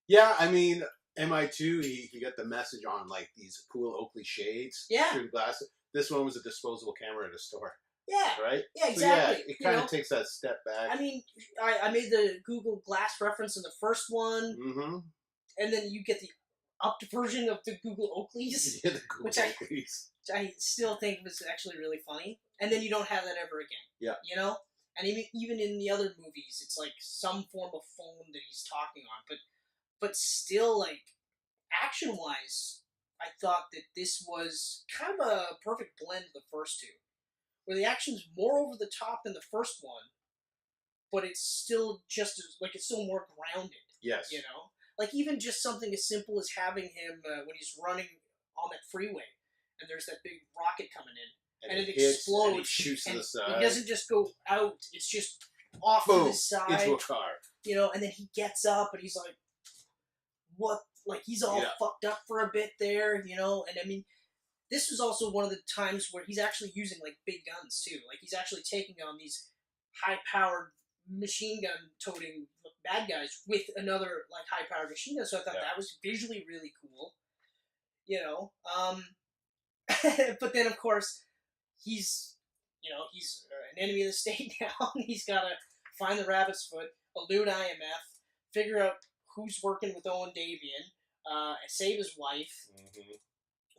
Yeah, I mean, MI2, he got the message on, like, these cool Oakley shades through glasses. This one was a disposable camera in a store. Yeah. Right? Yeah, exactly. So, yeah, it kind of takes that step back. I mean, I made the Google Glass reference in the first one, and then you get the upped version of the Google Oakleys, the Google Oakleys. Which I still think was actually really funny. And then you don't have that ever again. Yeah. You know? And even in the other movies, it's like some form of phone that he's talking on, but still, like, action-wise, I thought that this was kind of a perfect blend of the first two. Where the action's more over the top than the first one, but it's still just as, like, it's still more grounded. Yes. You know? Like, even just something as simple as having him, when he's running on that freeway, and there's that big rocket coming in, and it explodes. And it shoots to the side. It doesn't just go out, it's just off to the side. Into a car. You know, and then he gets up, and he's like, what, like, he's all fucked up for a bit there, you know, and I mean, this was also one of the times where he's actually using, like, big guns, too. Like, he's actually taking on these high-powered machine gun-toting bad guys with another, like, high-powered machine gun, so I thought that was visually really cool, you know, but then, of course, he's an enemy of the state now, and he's got to find the rabbit's foot, elude IMF, figure out who's working with Owen Davian, save his wife,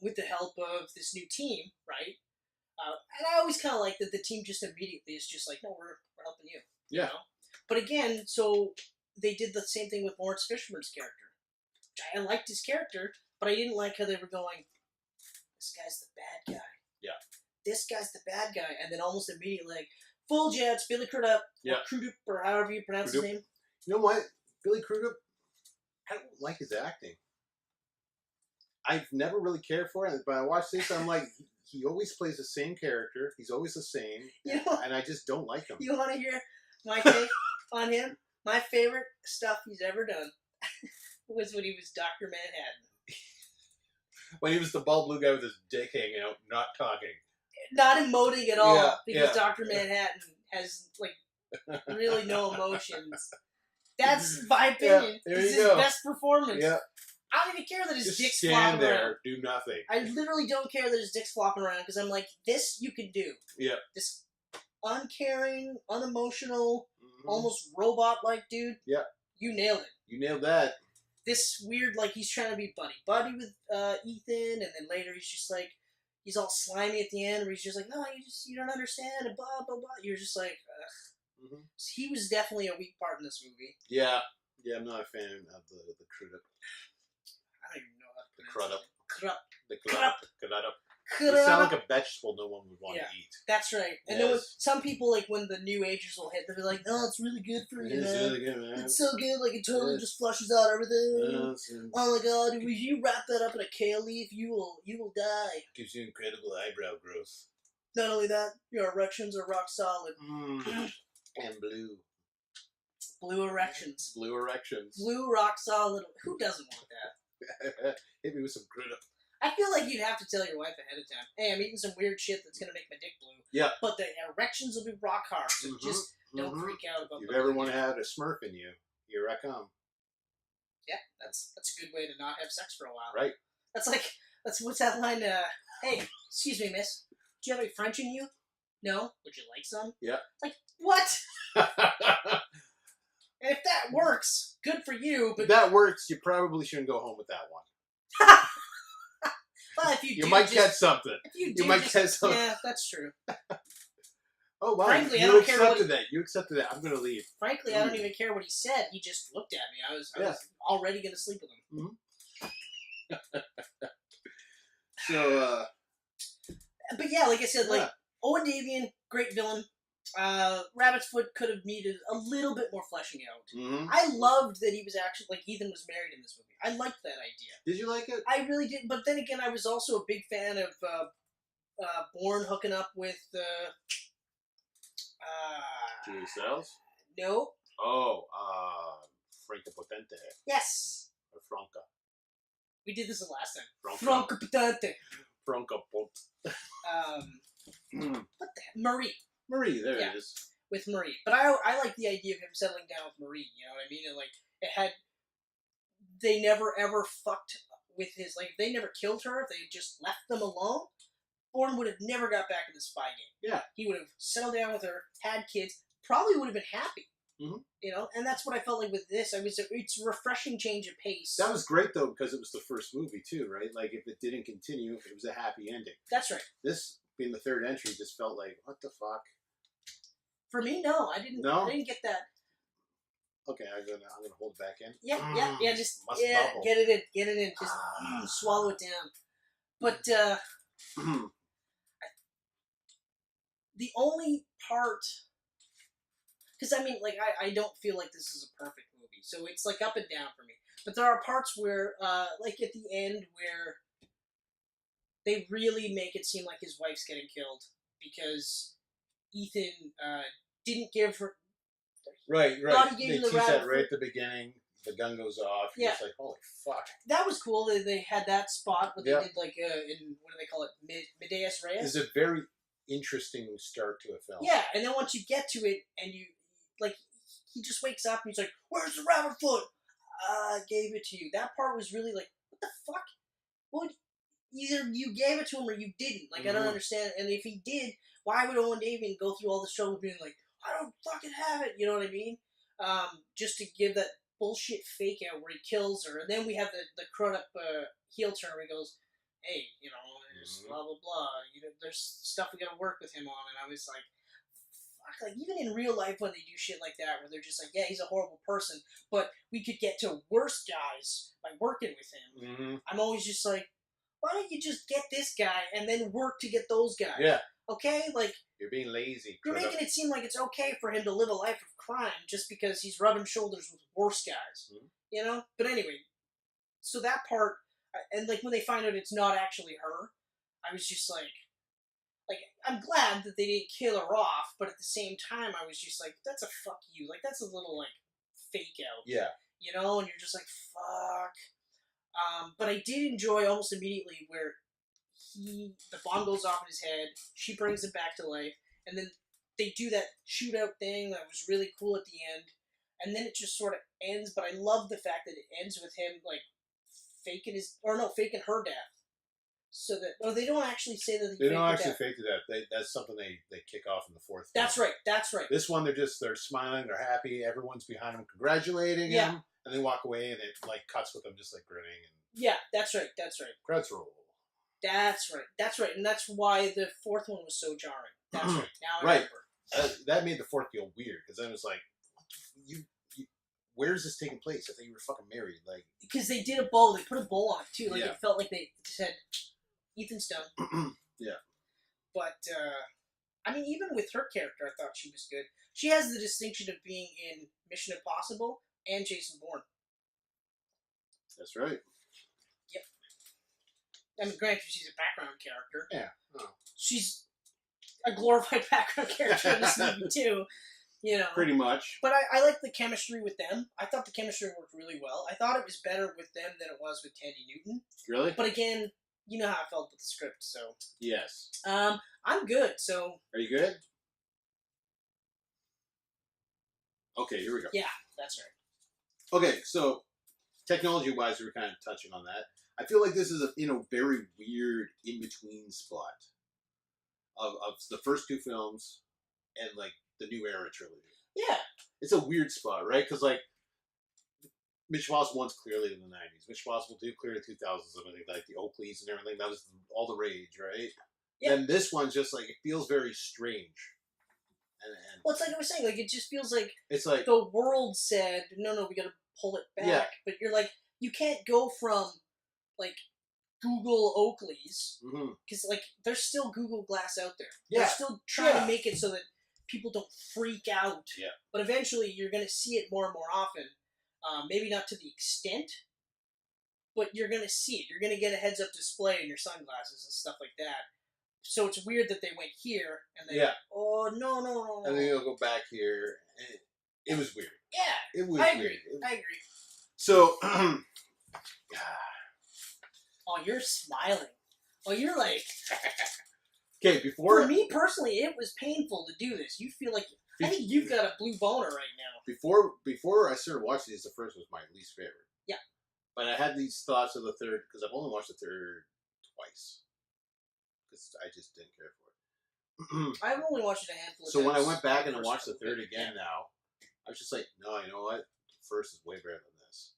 with the help of this new team, right? And I always kind of like that the team just immediately is just like, no, we're helping you. Yeah. You know? But again, so they did the same thing with Lawrence Fishburne's character. I liked his character, but I didn't like how they were going, this guy's the bad guy. Yeah. This guy's the bad guy. And then almost immediately, like, full jets, Billy Crudup, or Crudup, or however you pronounce his name. You know what? Billy Crudup, I don't like his acting. I've never really cared for it, but I watched this, I'm like, he always plays the same character. He's always the same, and I just don't like him. You want to hear my take on him? My favorite stuff he's ever done was when he was Dr. Manhattan. When he was the bald blue guy with his dick hanging out, not talking. Not emoting at all, because Dr. Manhattan has, like, really no emotions. That's my opinion. This is his best performance. Yeah. I don't even care that his dick's flopping around. Do nothing. I literally don't care that his dick's flopping around because I'm like, this you can do. Yeah. This uncaring, unemotional, almost robot-like dude. Yeah. You nailed it. You nailed that. This weird, like, he's trying to be buddy with Ethan, and then later he's just like, he's all slimy at the end, where he's just like, no, you don't understand, and blah, blah, blah. You're just like, ugh. Mm-hmm. So he was definitely a weak part in this movie. Yeah. Yeah, I'm not a fan of the crudup. I don't even know how to The crudup. Crudup. The crudup. Crudup. Crudup. It sounds like a vegetable no one would want to eat. That's right. And then some people, like, when the new agers will hit, they'll be like, "Oh, it's really good for you, man. It's really good, man. It's so good, like, it totally just flushes out everything. Oh my god, if you wrap that up in a kale leaf, you will die. Gives you incredible eyebrow growth. Not only that, your erections are rock solid. And blue. Blue erections. Blue erections. Blue rock solid. Who doesn't want that? Hit me with some crudup. I feel like you'd have to tell your wife ahead of time, hey, I'm eating some weird shit that's going to make my dick blue. Yeah. But the erections will be rock hard, so just don't freak out about If you ever want to have a Smurf in you, here I come. Yeah, that's a good way to not have sex for a while. Right. What's that line? Hey, excuse me, miss. Do you have any French in you? No. Would you like some? Yeah. Like, what? And if that works, good for you. But if that works, you probably shouldn't go home with that one. Well, if you might catch something. If you might catch something. Yeah, that's true. Oh, wow. Frankly, you accepted that. You accepted that. I'm going to leave. Frankly, I don't even care what he said. He just looked at me. I was already going to sleep with him. So, but yeah, like I said, like, Owen Davian, great villain. Rabbit's Foot could have needed a little bit more fleshing out. I loved that he was actually, like, Ethan was married in this movie. I liked that idea. Did you like it? I really did, but then again, I was also a big fan of Bourne hooking up with Julie Stiles? No. Oh, Franca Potente. Yes. Or Franca. We did this the last time. Franca Potente. Franca Pot. What the heck? Marie, there it is. With Marie. But I like the idea of him settling down with Marie, you know what I mean? And, like, it had... They never, ever fucked with his... Like, if they never killed her, if they just left them alone, Bourne would have never got back in the spy game. Yeah. He would have settled down with her, had kids, probably would have been happy. You know? And that's what I felt like with this. It's a refreshing change of pace. That was great, though, because it was the first movie, too, right? Like, if it didn't continue, it was a happy ending. That's right. This, being the third entry, just felt like, what the fuck? For me, no. I didn't get that. Okay, I'm gonna hold it back in. Yeah, just bubble. get it in. Just swallow it down. But the only part, because I mean, like, I don't feel like this is a perfect movie, so it's like up and down for me. But there are parts where, like at the end, where they really make it seem like his wife's getting killed because Ethan didn't give her. Right. They tease that right at the beginning. The gun goes off. You're just like, holy fuck. That was cool. They had that spot where they did, like, in, what do they call it? Medias Res? It's a very interesting start to a film. Yeah, and then once you get to it, and you, like, he just wakes up and he's like, where's the rabbit foot? I gave it to you. That part was really like, what the fuck? Well, either you gave it to him or you didn't. Like, I don't understand. And if he did, why would Owen Davian go through all the trouble being like, I don't fucking have it, you know what I mean? Just to give that bullshit fake out where he kills her. And then we have the crud up heel turn where he goes, hey, you know, there's blah, blah, blah. You know, there's stuff we gotta work with him on. And I was like, fuck, like, even in real life when they do shit like that, where they're just like, yeah, he's a horrible person, but we could get to worse guys by working with him. I'm always just like, why don't you just get this guy and then work to get those guys? Yeah. Okay? Like, you're being lazy. You're making it seem like it's okay for him to live a life of crime just because he's rubbing shoulders with worse guys. You know? But anyway, so that part, and like when they find out it's not actually her, I was just like, I'm glad that they didn't kill her off, but at the same time, I was just like, that's a fuck you. Like, that's a little, like, fake out. Yeah. You know? And you're just like, fuck. But I did enjoy almost immediately where the bomb goes off in his head, she brings him back to life, and then they do that shootout thing that was really cool at the end, and then it just sort of ends, but I love the fact that it ends with him, like, faking her death. So that they don't actually say that they don't actually fake the death. That's something they kick off in the fourth. That's film. right. That's right. This one, they're smiling, they're happy, everyone's behind them, congratulating him, and they walk away, and it like cuts with them just like grinning. And yeah, that's right. That's right. Credits roll. That's right. That's right. And that's why the fourth one was so jarring. That's right. Now I remember. That made the fourth feel weird because then it was like, you where's this taking place? I thought you were fucking married, like because they did a bow. They put a bow on it too. Like Yeah. it felt like they said, "Ethan's done." Yeah. But I mean, even with her character, I thought she was good. She has the distinction of being in Mission Impossible and Jason Bourne. That's right. Yep. I mean, granted, she's a background character. Yeah. Oh. She's a glorified background character in this movie too. You know, Pretty much. But I like the chemistry with them. I thought the chemistry worked really well. I thought it was better with them than it was with Tandy Newton. Really? But again, you know how I felt with the script, so. Yes. I'm good, so. Are you good? Okay, here we go. Yeah, that's right. Okay, so technology-wise, we were kind of touching on that. I feel like this is a very weird in-between spot of the first two films and like the New Era trilogy. Yeah. It's a weird spot, right? Because like Mission Impossible 1's clearly in the 90s. Mission Impossible 2 clearly 2000s. I mean, like the Oakleys and everything. That was all the rage, right? Yeah. And this one's just like, it feels very strange. And Well, it's like I was saying, like, it just feels like it's like the world said, no, we gotta pull it back. Yeah. But you're like, you can't go from, like, Google Oakleys, because, like, there's still Google Glass out there. Yeah. They're still trying to make it so that people don't freak out. Yeah. But eventually, you're going to see it more and more often. Maybe not to the extent, but you're going to see it. You're going to get a heads-up display in your sunglasses and stuff like that. So it's weird that they went here, and they oh, no. And then you'll go back here. And it was weird. Yeah. It was I weird. agree. I agree. So, Oh, you're smiling. Oh, you're like... okay, before... For me, personally, it was painful to do this. You feel like... I think you've got a blue boner right now. Before I started watching these, the first was my least favorite. Yeah. But I had these thoughts of the third, because I've only watched the third twice. Because I just didn't care for it. I've only watched it a handful of So times. when I went back and I watched the third again now, I was just like, no, you know what? The first is way better than this.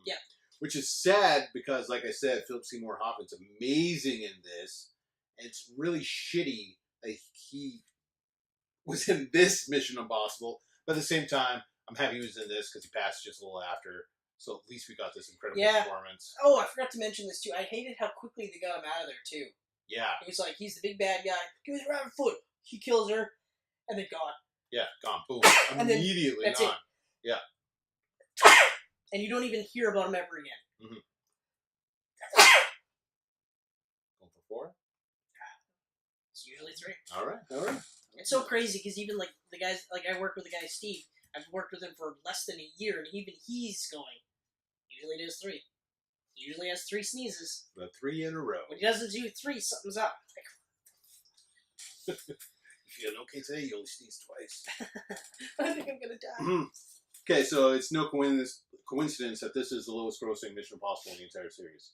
Yeah. Which is sad because, like I said, Philip Seymour Hoffman's amazing in this. And it's really shitty that he was in this Mission Impossible. But at the same time, I'm happy he was in this because he passed just a little after. So at least we got this incredible performance. Oh, I forgot to mention this too. I hated how quickly they got him out of there too. Yeah. It was like, he's the big bad guy. Give me the rabbit foot. He kills her. And then gone. Yeah, gone. Boom. And then Immediately that's gone. it. Yeah. And you don't even hear about him ever again. Going for 4? It's usually 3. All right. It's so crazy because even like the guys, like I work with the guy Steve. I've worked with him for less than a year, and even he's going. Usually does 3. He usually has 3 sneezes. The 3 in a row. When he doesn't do 3, something's up. If you had okay today, you only sneeze twice. I think I'm gonna die. Okay, so it's no coincidence that this is the lowest grossing Mission Impossible in the entire series.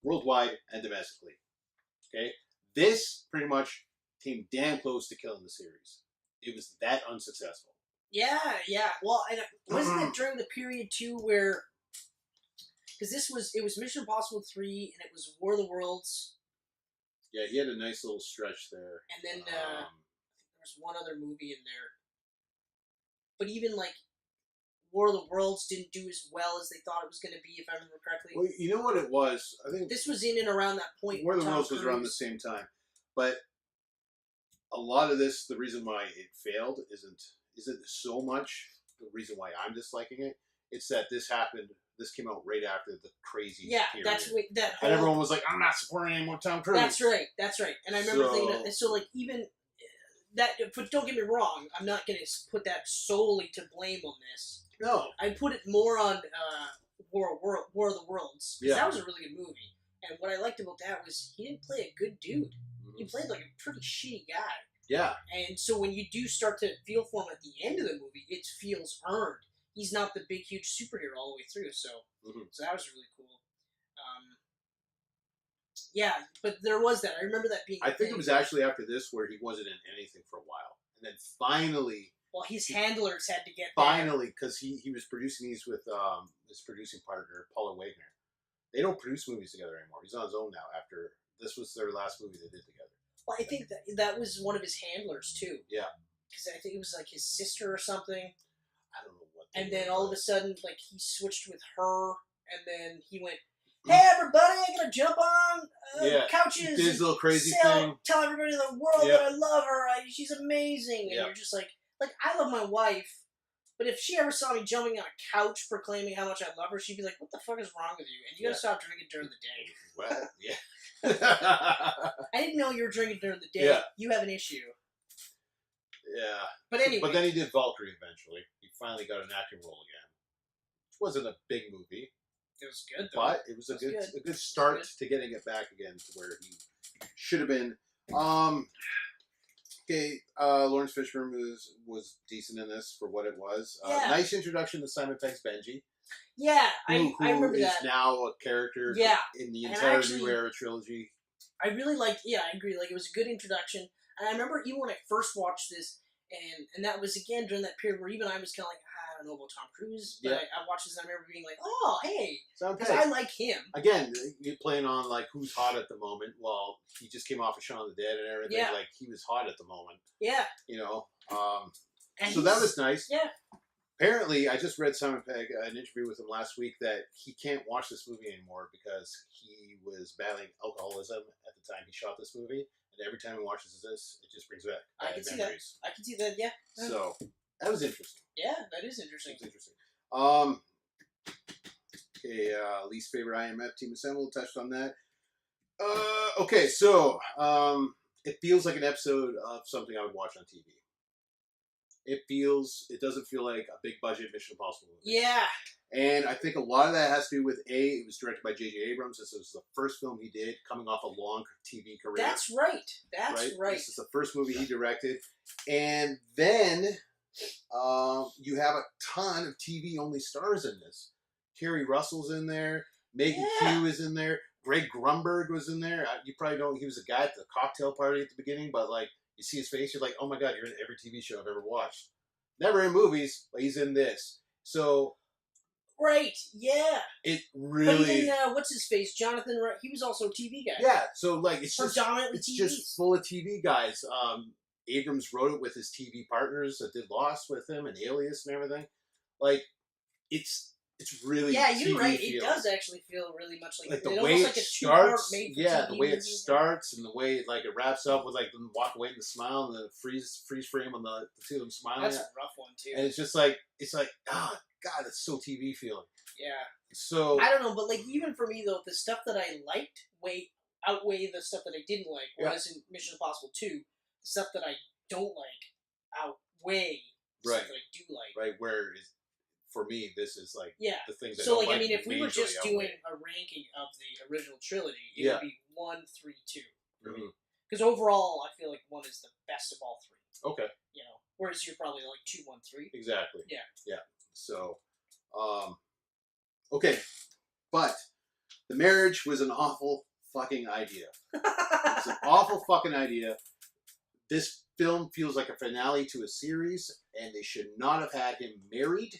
Worldwide and domestically. Okay? This pretty much came damn close to killing the series. It was that unsuccessful. Yeah. Well, and wasn't it during the period too where, because it was Mission Impossible 3 and it was War of the Worlds. Yeah, he had a nice little stretch there. And then there was one other movie in there. But even like War of the Worlds didn't do as well as they thought it was going to be, if I remember correctly. Well, you know what it was? I think This was in and around that point. War of the Tom Worlds was around the Cruise- same time. But a lot of this, the reason why it failed isn't so much the reason why I'm disliking it. It's that this came out right after the crazy period. that's what that whole, And everyone was like, I'm not supporting any more Tom Cruise. That's right. And I remember thinking that, so like even that, but don't get me wrong, I'm not going to put that solely to blame on this. No. I put it more on War of the Worlds, because that was a really good movie. And what I liked about that was he didn't play a good dude. He played like a pretty shitty guy. Yeah. And so when you do start to feel for him at the end of the movie, it feels earned. He's not the big, huge superhero all the way through, so that was really cool. Yeah, but there was that. I remember that being. I think it was actually after this where he wasn't in anything for a while, and then finally. Well, his handlers had to get finally because he was producing these with his producing partner Paula Wagner. They don't produce movies together anymore. He's on his own now. After this was their last movie they did together. Well, I think that was one of his handlers too. Yeah, because I think it was like his sister or something. I don't know what. And then all of a sudden, like he switched with her, and then he went, "Hey everybody, I'm gonna jump on couches." Did his little crazy thing. Tell everybody in the world that I love her. She's amazing. And you're just like I love my wife, but if she ever saw me jumping on a couch proclaiming how much I love her, she'd be like, "What the fuck is wrong with you? And you gotta stop drinking during the day." What? Yeah. I didn't know you were drinking during the day. Yeah. You have an issue. Yeah. But anyway. But then he did Valkyrie eventually. He finally got an acting role again. It wasn't a big movie. It was good, though. But it was a good start to getting it back again to where he should have been. Okay, Lawrence Fishburne was decent in this for what it was. Nice introduction to Simon Pegg's Benji. Yeah, who I remember is that. Now a character in the entire New Era trilogy. I really liked, I agree. Like, it was a good introduction. And I remember even when I first watched this, and that was, again, during that period where even I was kind of like, I don't know about Tom Cruise, but I watched this and I remember being like, oh, hey, because I like him. Again, you're playing on, like, who's hot at the moment. Well, he just came off of Shaun of the Dead and everything. Yeah. Like, he was hot at the moment. Yeah. You know? So that was nice. Yeah. Apparently, I just read Simon Pegg, an interview with him last week, that he can't watch this movie anymore because he was battling alcoholism at the time he shot this movie. And every time he watches this, it just brings back memories. I can see that, yeah. So, that was interesting. Yeah, that is interesting. That's interesting. Okay, least favorite IMF team assembled, touched on that. Okay, so, it feels like an episode of something I would watch on TV. It doesn't feel like a big budget Mission Impossible movie. Yeah. And I think a lot of that has to do with it was directed by J.J. Abrams. This was the first film he did, coming off a long TV career. That's right. That's right. This is the first movie he directed. And then you have a ton of TV-only stars in this. Kerry Russell's in there. Megan Q is in there. Greg Grunberg was in there. You probably know he was a guy at the cocktail party at the beginning, but like, you see his face, you're like, oh my god, you're in every TV show I've ever watched. Never in movies, but he's in this. So... Right, yeah. It really... But even, what's his face? Jonathan Wright, he was also a TV guy. Yeah, so like, it's just... Predominantly it's just full of TV guys. Abrams wrote it with his TV partners that did Lost with him and Alias and everything. Like, it's really you're TV right. feeling. It does actually feel really much like the it way almost it like a starts. TV The way it movie. starts and the way like it wraps up with like them walk away and the smile and the freeze frame on the two of them smiling. That's a rough one too. And it's just like oh god, it's so TV feeling. Yeah. So I don't know, but like even for me though, the stuff that I liked outweigh the stuff that I didn't like. Whereas in Mission Impossible 2, the stuff that I don't like outweigh the stuff that I do like. Right, for me, this is like the things that so like I mean, if we were just doing a ranking of the original trilogy, it would be 1, 3, 2. Because overall, I feel like 1 is the best of all 3. Okay. You know, whereas you're probably like 2, 1, 3. Exactly. Yeah. Yeah. So, okay, but the marriage was an awful fucking idea. It was an awful fucking idea. This film feels like a finale to a series, and they should not have had him married.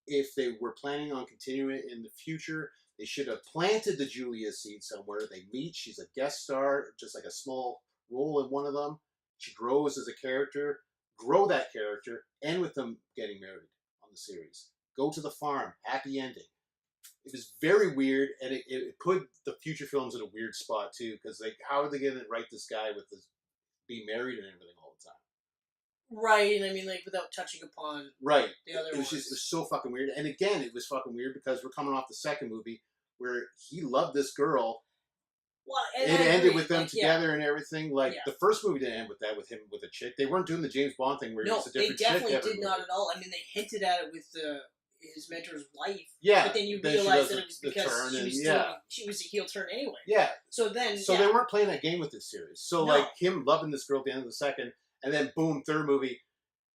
If they were planning on continuing it in the future, they should have planted the Julia seed somewhere. They meet. She's a guest star, just like a small role in one of them. She grows as a character. Grow that character, end with them getting married on the series. Go to the farm. Happy ending. It was very weird, and it put the future films in a weird spot, too, because like, how are they going to write this guy with this being married and everything all the time? Right, and I mean, like, without touching upon the other ones. It was so fucking weird. And again, it was fucking weird because we're coming off the second movie where he loved this girl. Well, it ended with them together and everything. Like, the first movie didn't end with that, with him with a chick. They weren't doing the James Bond thing where it was a different chick. No, they definitely did not at all. I mean, they hinted at it with his mentor's wife. Yeah. But then you realize that it was because she was a heel turn anyway. Yeah. So then... So they weren't playing that game with this series. So, like, him loving this girl at the end of the second... And then, boom, third movie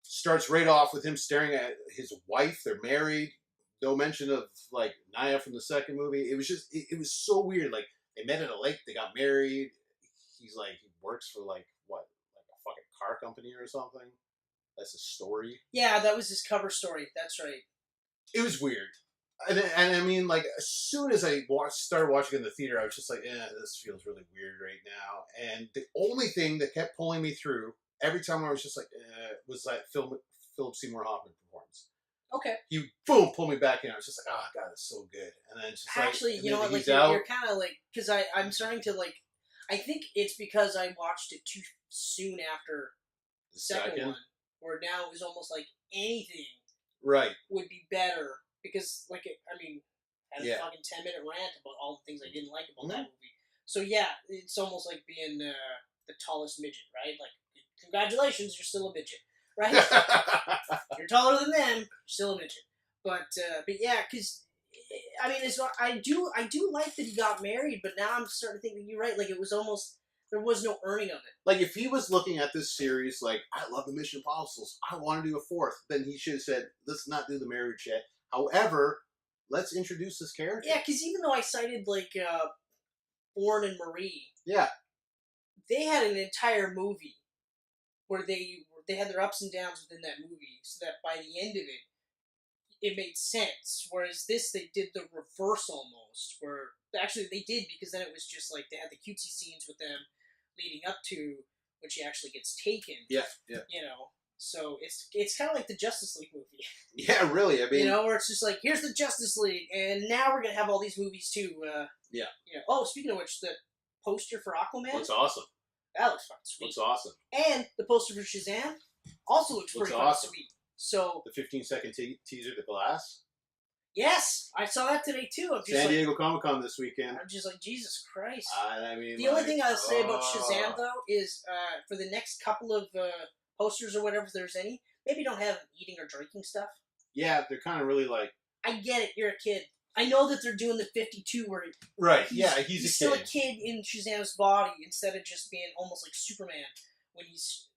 starts right off with him staring at his wife. They're married. No mention of, like, Naya from the second movie. It was just, it was so weird. Like, They met at a lake. They got married. He's like, he works for like what, like a fucking car company or something. That's a story. Yeah, that was his cover story. That's right. It was weird. And I mean, like, as soon as I started watching in the theater, I was just like, this feels really weird right now. And the only thing that kept pulling me through every time I was just like, was that Philip Seymour Hoffman performance. Okay. He, boom, pulled me back in. I was just like, oh, God, it's so good. And then it's just actually, like, you know what, like, you're kind of like, because I'm starting to, like, I think it's because I watched it too soon after the second one, where now it was almost like anything would be better. Because, like, I had a fucking 10-minute rant about all the things I didn't like about that movie. So, yeah, it's almost like being the tallest midget, right? Like, congratulations, you're still a midget, right? You're taller than them, you're still a midget. But yeah, because, I mean, it's not, I do like that he got married, but now I'm starting to think that you're right. Like, it was almost, there was no earning of it. Like, if he was looking at this series like, I love the Mission Impossibles, I want to do a fourth, then he should have said, let's not do the marriage yet. However, let's introduce this character. Yeah, because even though I cited, like, Bourne and Marie, they had an entire movie where they had their ups and downs within that movie, so that by the end of it made sense. Whereas this, they did the reverse almost, where actually they did, because then it was just like they had the cutesy scenes with them leading up to when she actually gets taken. Yeah. You know. So it's kind of like the Justice League movie. Yeah, really. I mean, you know, where it's just like, here's the Justice League, and now we're gonna have all these movies too. Yeah. You know. Oh, speaking of which, the poster for Aquaman looks awesome. That looks fucking sweet. Looks awesome. And the poster for Shazam also looks pretty awesome. Sweet. So the 15-second teaser to Glass. Yes, I saw that today too. I'm just San Diego Comic-Con this weekend. I'm just like, Jesus Christ. I mean, the only thing I'll say about Shazam though is for the next couple of posters or whatever, if there's any, maybe don't have eating or drinking stuff. Yeah, they're kind of really like. I get it. You're a kid. I know that they're doing the 52 where he's still a kid in Shazam's body instead of just being almost like Superman when he's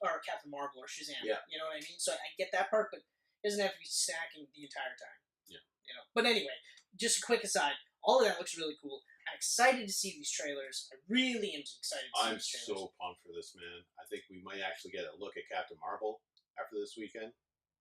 or Captain Marvel or Shazam. Yeah. You know what I mean? So I get that part, but it doesn't have to be snacking the entire time. Yeah. You know. But anyway, just a quick aside. All of that looks really cool. I'm excited to see these trailers. I really am excited to see these trailers. I'm so pumped for this, man. I think we might actually get a look at Captain Marvel after this weekend.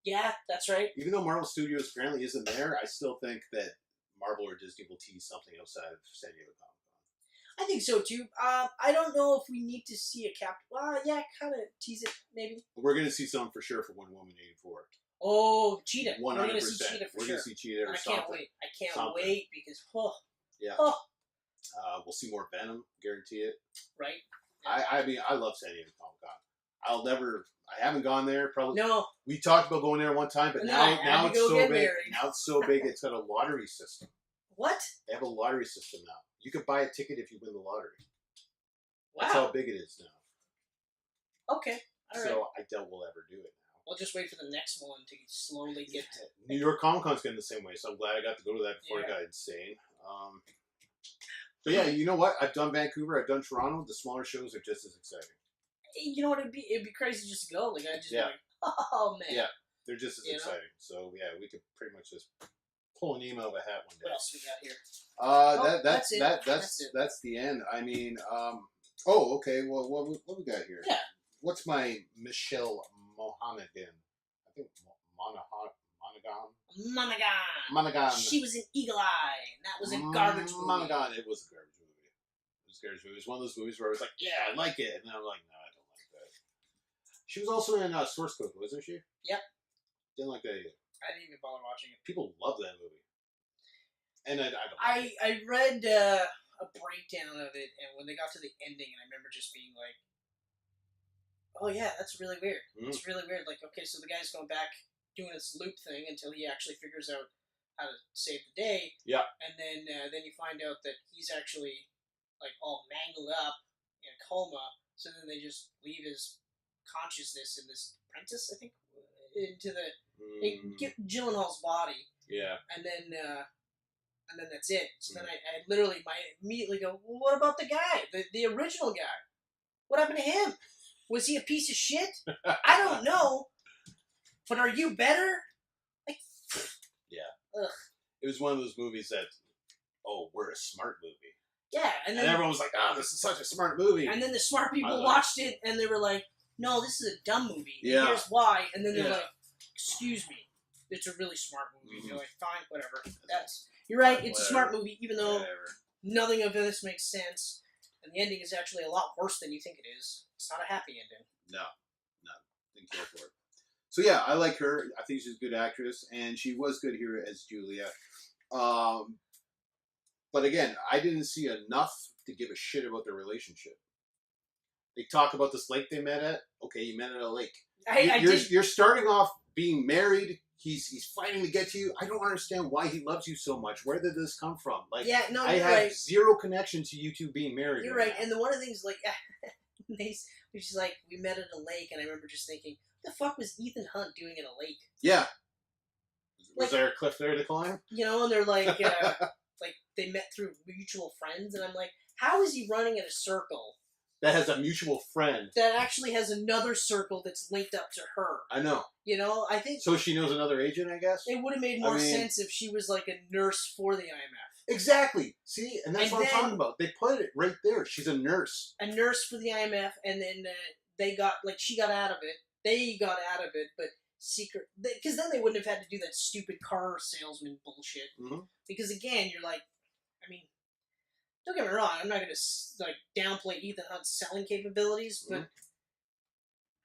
Yeah, that's right. Even though Marvel Studios apparently isn't there, I still think that Marvel or Disney will tease something outside of San Diego Comic-Con. I think so, too. I don't know if we need to see a Captain... yeah, kind of tease it, maybe. We're going to see some for sure for Wonder Woman 84. Oh, Cheetah. 100%. We're going to see Cheetah for sure. We're going to see Cheetah or something. I can't wait. I can't wait because... Yeah. We'll see more Venom, guarantee it. Right. Yeah. I mean, I love San Diego Comic-Con. I haven't gone there, probably. No. We talked about going there one time, but now it's so big. Now it's so big, it's got a lottery system. What? They have a lottery system now. You can buy a ticket if you win the lottery. Wow. That's how big it is now. Okay. All right. So I doubt we'll ever do it now. We'll just wait for the next one to slowly get to... New York Comic Con's getting the same way, so I'm glad I got to go to that before it got insane. But yeah, you know what? I've done Vancouver, I've done Toronto. The smaller shows are just as exciting. You know what? It'd be crazy just to go. Like, I'd just be like, oh, man. Yeah, they're just as exciting. So, yeah, we could pretty much just pull an email out of a hat one day. What else we got here? That's the end. I mean, okay. Well, what we got here? Yeah. What's my Michelle Monaghan? I think Monaghan. She was in Eagle Eye, and that was a garbage movie. Monaghan. It was a garbage movie. It was one of those movies where I was like, yeah, I like it, and then I'm like, no, I don't like that. She was also in Source Code, wasn't she? Yep. Didn't like that either. I didn't even bother watching it. People love that movie. And I don't like it. I read a breakdown of it, and when they got to the ending, and I remember just being like, oh yeah, that's really weird. It's really weird. Like, okay, so the guy's going back doing this loop thing until he actually figures out how to save the day. Yeah. And then you find out that he's actually like all mangled up in a coma. So then they just leave his consciousness in this apprentice, I think, into the Gyllenhaal's body. Yeah. And then that's it. So then I literally immediately go, well, what about the guy, the original guy? What happened to him? Was he a piece of shit? I don't know. But are you better? Like, yeah. Ugh. It was one of those movies that, we're a smart movie. Yeah, and then everyone was like, "Oh, this is such a smart movie." And then the smart people watched it, and they were like, "No, this is a dumb movie. And Yeah. here's why." And then they're like, "Excuse me, it's a really smart movie." And you're like, "Fine, whatever." You're right. It's a smart movie, even though nothing of this makes sense, and the ending is actually a lot worse than you think it is. It's not a happy ending. No, didn't care for it. So yeah, I like her. I think she's a good actress, and she was good here as Julia. But again, I didn't see enough to give a shit about their relationship. They talk about this lake they met at. Okay, you met at a lake. You're starting off being married. He's fighting to get to you. I don't understand why he loves you so much. Where did this come from? Like, yeah, no, I have zero connection to you two being married. You're right. And one of the things, like, she's like, we met at a lake, and I remember just thinking, what the fuck was Ethan Hunt doing at a lake? Yeah. Was there a cliff there to climb? You know, and they're like, like they met through mutual friends, and I'm like, how is he running in a circle that has a mutual friend that actually has another circle that's linked up to her? I know. You know, I think so. She knows another agent, I guess. It would have made more sense if she was like a nurse for the IMF. Exactly. See, and that's what I'm talking about. They put it right there. She's a nurse. A nurse for the IMF, and then she got out of it. They got out of it, but secret, because then they wouldn't have had to do that stupid car salesman bullshit. Mm-hmm. Because again, you're like, I mean, don't get me wrong, I'm not going to like downplay Ethan Hunt's selling capabilities, but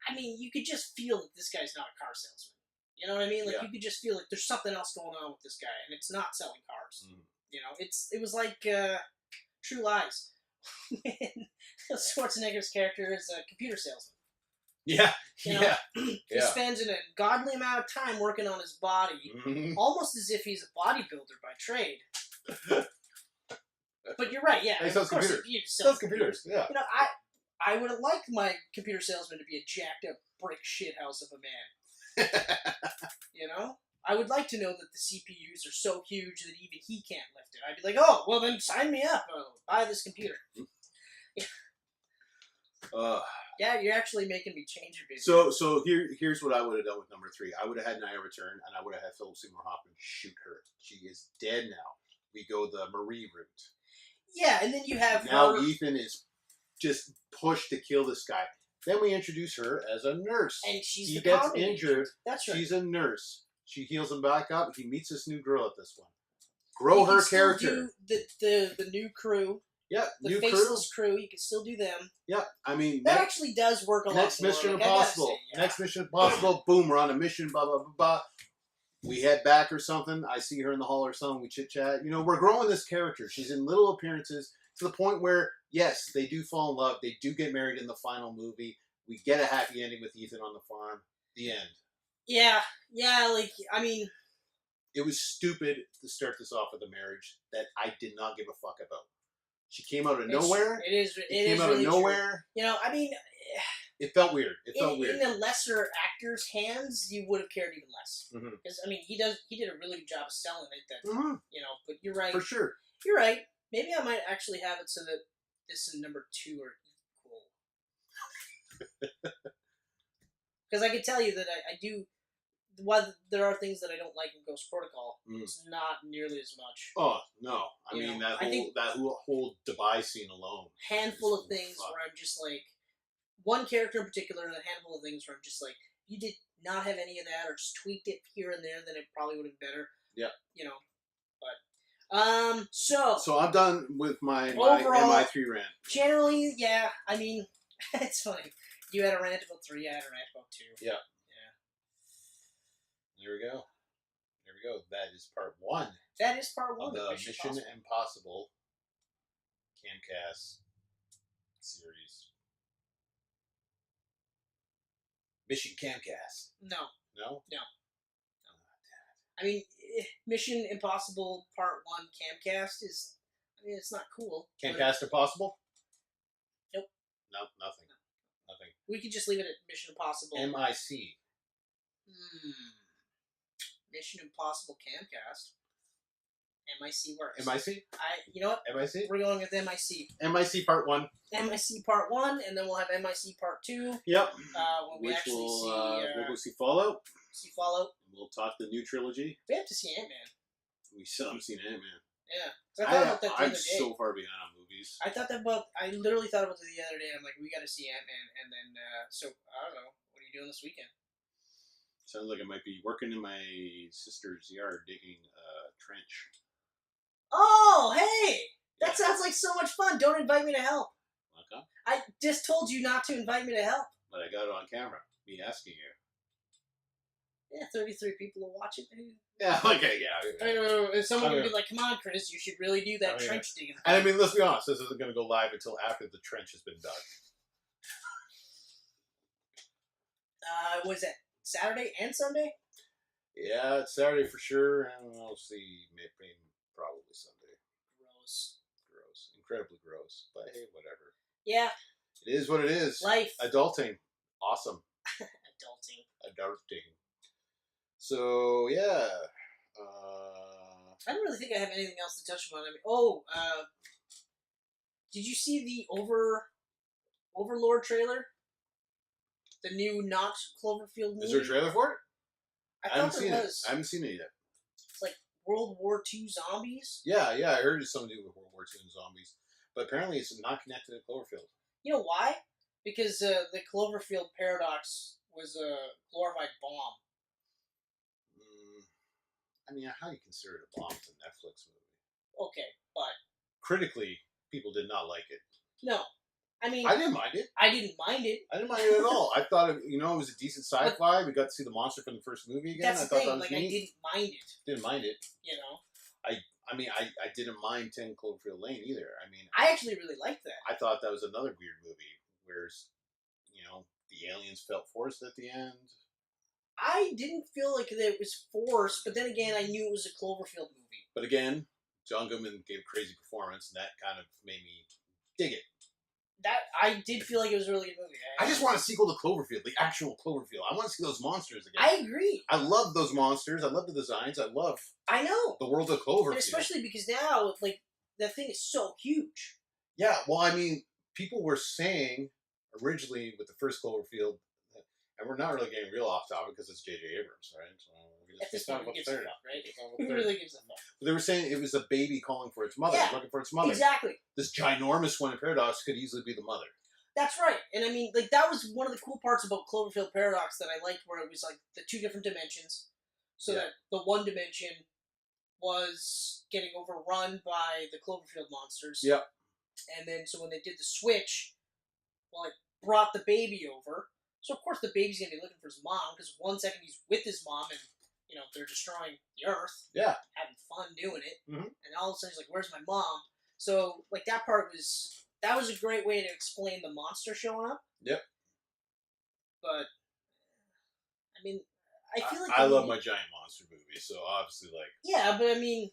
I mean, you could just feel that this guy's not a car salesman. You know what I mean? Like you could just feel like there's something else going on with this guy, and it's not selling cars. You know, it was like True Lies. Schwarzenegger's character is a computer salesman. Yeah, you know, he spends an ungodly amount of time working on his body, almost as if he's a bodybuilder by trade. But you're right, yeah. He sells computers. He sells computers, yeah. You know, I would have liked my computer salesman to be a jacked up brick shithouse of a man. You know? I would like to know that the CPUs are so huge that even he can't lift it. I'd be like, oh, well then sign me up. I'll buy this computer. Yeah, you're actually making me change your business. So here's what I would have done with number 3. I would have had Naya return, and I would have had Philip Seymour Hoffman shoot her. She is dead now. We go the Marie route. Yeah, and then you have now Ethan is just pushed to kill this guy. Then we introduce her as a nurse. And she gets injured. That's right. She's a nurse. She heals him back up. He meets this new girl at this one. Grow her character. The new crew. Yeah, the faceless crew. You can still do them. Yeah, I mean that actually does work a lot. Next Mission Impossible. Next Mission Impossible. Boom, we're on a mission. Blah blah blah blah. We head back or something. I see her in the hall or something. We chit chat. You know, we're growing this character. She's in little appearances to the point where yes, they do fall in love. They do get married in the final movie. We get a happy ending with Ethan on the farm. The end. Yeah. Like I mean, it was stupid to start this off with a marriage that I did not give a fuck about. She came out of nowhere. It came out really of nowhere. True. You know, I mean, it felt weird. In the lesser actor's hands, you would have cared even less. Because I mean, he did a really good job of selling it. That you know, but you're right. For sure, you're right. Maybe I might actually have it so that this and number 2 are equal. Because I can tell you that I do. While there are things that I don't like in Ghost Protocol, it's not nearly as much. Oh no! I mean that whole Dubai scene alone. Handful of things where I'm just like, one character in particular, and a handful of things where I'm just like, you did not have any of that, or just tweaked it here and there, then it probably would have been better. Yeah. You know, but So I'm done with my overall, MI3 rant. Generally, yeah. I mean, it's funny. You had a rant about 3. I had a rant about 2. Yeah. There we go. That is part 1. That is part 1 of the Mission Impossible Camcast series. Mission Camcast. No. No? No. I mean, Mission Impossible Part 1 Camcast is, I mean, it's not cool. Camcast Impossible? Nope. No, nothing. Nothing. We could just leave it at Mission Impossible. MIC. Mission Impossible Camcast. MIC works. MIC? You know what? MIC? We're going with MIC. MIC Part 1. MIC Part 1, and then we'll have MIC Part 2. Yep. When we actually we'll go see Fallout. See Fallout. We'll talk the new trilogy. We have to see Ant-Man. We still haven't seen Ant-Man. Yeah. 'Cause I thought about that the I'm other day. so far behind on movies. I literally thought about it the other day. I'm like, we got to see Ant-Man, and then so I don't know. What are you doing this weekend? Sounds like I might be working in my sister's yard digging a trench. Oh, hey! That sounds like so much fun. Don't invite me to help. Okay. I just told you not to invite me to help. But I got it on camera. Me asking you. Yeah, 33 people will watch it. Yeah, okay, yeah. If someone would be like, come on, Chris, you should really do that trench digging. And I mean, let's be honest, this isn't going to go live until after the trench has been dug. Was that Saturday and Sunday? Yeah, it's Saturday for sure, and I'll see, maybe probably Sunday. Gross. Incredibly gross, but hey, whatever. Yeah. It is what it is. Life. Adulting. Awesome. Adulting. So, yeah. I don't really think I have anything else to touch on. I mean, did you see the Overlord trailer? The new not Cloverfield movie? Is there a trailer for it? I haven't thought seen there it. was. I haven't seen it yet. It's like World War II zombies. Yeah, I heard it's something to do with World War II and zombies. But apparently it's not connected to Cloverfield. You know why? Because the Cloverfield paradox was a glorified bomb. I mean, how do you consider it a bomb to a Netflix movie? Okay, but... Critically, people did not like it. No. I mean... I didn't mind it. I didn't mind it. I didn't mind it at all. I thought, it was a decent sci-fi. We got to see the monster from the first movie again. That's I the thought thing. that was neat. I didn't mind it. Didn't mind it. You know? I mean, I didn't mind 10 Cloverfield Lane either. I mean... I actually really liked that. I thought that was another weird movie where, the aliens felt forced at the end. I didn't feel like it was forced, but then again, I knew it was a Cloverfield movie. But again, John Goodman gave a crazy performance, and that kind of made me dig it. I did feel like it was a really good movie. I just want a sequel to Cloverfield, the actual Cloverfield. I want to see those monsters again. I agree. I love those monsters. I love the designs. I love the world of Cloverfield. And especially because now, that thing is so huge. Yeah, well, I mean, people were saying originally with the first Cloverfield, and we're not really getting real off topic because it's J.J. Abrams, right? So At this point, who gives a fuck, right? Who really gives a fuck? But they were saying it was a baby calling for its mother, looking for its mother. Exactly. This ginormous one in Paradox could easily be the mother. That's right. And I mean, that was one of the cool parts about Cloverfield Paradox that I liked, where it was the two different dimensions. So that the one dimension was getting overrun by the Cloverfield monsters. Yep. And then, so when they did the switch, it brought the baby over. So, of course, the baby's going to be looking for his mom, because 1 second he's with his mom, and, they're destroying the Earth. Yeah. Having fun doing it. Mm-hmm. And all of a sudden he's like, where's my mom? So, that part that was a great way to explain the monster showing up. Yep. But, I mean, I feel like... I love my giant monster movies, so obviously, Yeah, but I mean,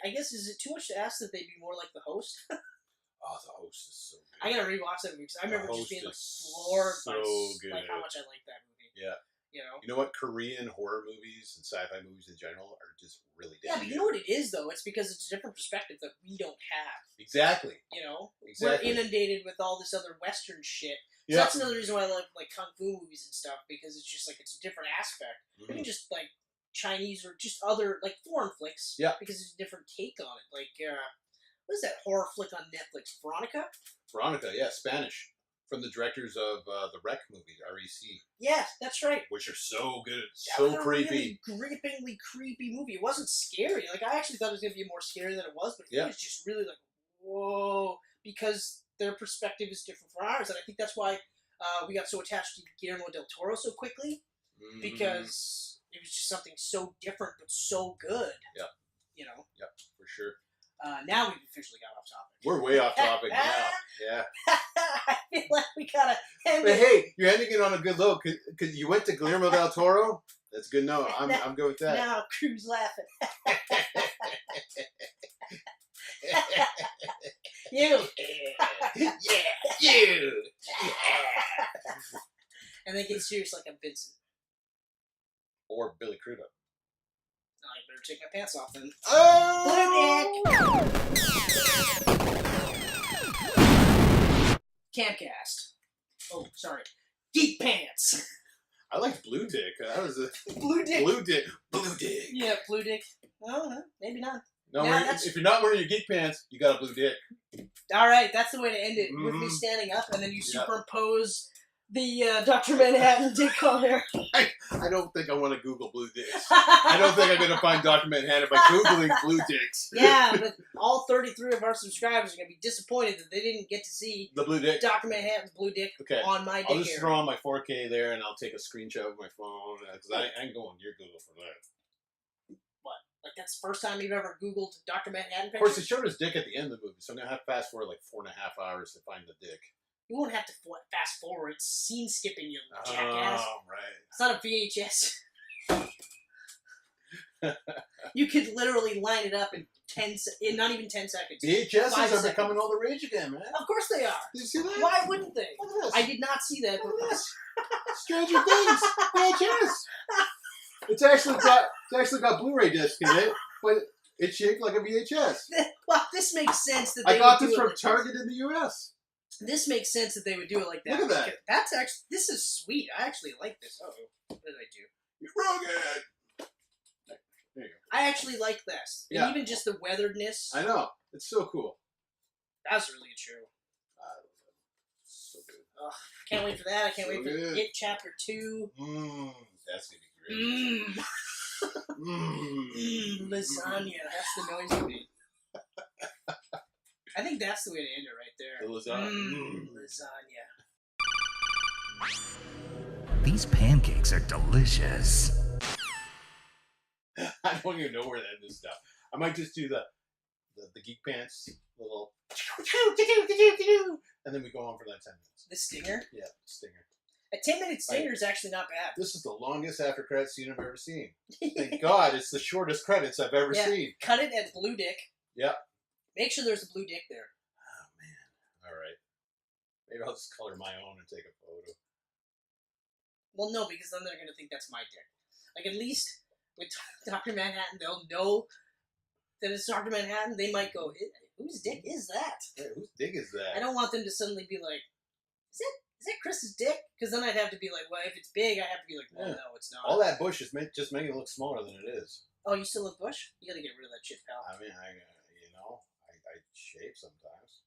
I guess, is it too much to ask that they be more like The Host? Oh, The Host is so good. I gotta rewatch that movie, because I remember just being, floored by how much I like that movie. Yeah. You know what? Korean horror movies and sci-fi movies in general are just really damn Yeah, but you know what it is, though? It's because it's a different perspective that we don't have. Exactly. We're inundated with all this other Western shit. So that's another reason why I love, Kung Fu movies and stuff, because it's just, it's a different aspect. Mm-hmm. Even just, Chinese or just other, foreign flicks. Yeah. Because it's a different take on it. What is that horror flick on Netflix? Veronica, yeah, Spanish. From the directors of the Rec movies, REC. Yes, that's right. Which are so good. That was creepy. A really grippingly creepy movie. It wasn't scary. I actually thought it was going to be more scary than it was, but it was just really whoa, because their perspective is different from ours. And I think that's why we got so attached to Guillermo del Toro so quickly, because it was just something so different, but so good. Yeah. Yep, for sure. Now we've officially got off topic. We're way off topic now. Yeah. I feel like we gotta end But it. hey, you're ending it on a good note because you went to Guillermo del Toro. That's a good note. I'm good with that. Now Crew's laughing. You. You. And they get serious like I'm Vincent. Or Billy Crudup. I better take my pants off then. Oh! Camcast. Oh, sorry. Geek Pants. I like Blue Dick. That was a Blue Dick. Blue Dick. Blue Dick. Yeah, Blue Dick. Oh, maybe not. No, Yeah, if you're not wearing your geek pants, you got a blue dick. All right, that's the way to end it. With me standing up, and then you superimpose the Dr. Manhattan dick on there. I don't think I want to Google blue dicks. I don't think I'm going to find Dr. Manhattan by Googling blue dicks. Yeah, but all 33 of our subscribers are going to be disappointed that they didn't get to see the blue dick. Dr. Manhattan's blue dick on my dick. I'll just throw on my 4K there, and I'll take a screenshot with my phone, because I ain't going to your Google for that. What? Like, that's the first time you've ever Googled Dr. Manhattan pictures? Of course, they showed his dick at the end of the movie, so I'm going to have to fast forward like 4.5 hours to find the dick. You won't have to fast forward. It's scene skipping, you jackass. Oh, right. It's not a VHS. You could literally line it up in not even 10 seconds. VHSs are becoming all the rage again, man. Of course they are. Did you see that? Why wouldn't they? Look at this. I did not see that. Look at this. Stranger Things. VHS. It's actually got Blu-ray disc in it, but it's shaped like a VHS. Well, this makes sense that I got this from Target in the U.S. This makes sense that they would do it like that. Look at that. That's actually, this is sweet. I actually like this. Uh-oh. What did I do? You're rugged. There you go. I actually like this. And Yeah. even just the weatheredness. I know. It's so cool. That's really true. So good. Ugh, can't wait for that. I can't So wait for good. It Chapter 2. That's going to be great. Lasagna. That's the noise you made. I think that's the way to end it right there. The lasagna. Lasagna. These pancakes are delicious. I don't even know where to end this stuff. I might just do the Geek Pants little, and then we go on for that 10 minutes. The stinger? Yeah, stinger. A 10-minute stinger is actually not bad. This is the longest after credits scene I've ever seen. Thank God, it's the shortest credits I've ever seen. Cut it at blue dick. Yep. Make sure there's a blue dick there. Oh man. All right. Maybe I'll just color my own and take a photo. Well, no, because then they're going to think that's my dick. Like, at least with Dr. Manhattan, they'll know that it's Dr. Manhattan. They might go, whose dick is that? Hey, whose dick is that? I don't want them to suddenly be like, is that Chris's dick? Because then I'd have to be like, well, if it's big, I have to be like, well, no, it's not. All that bush is just making it look smaller than it is. Oh, you still have bush? You got to get rid of that shit, pal. I mean, I shave sometimes.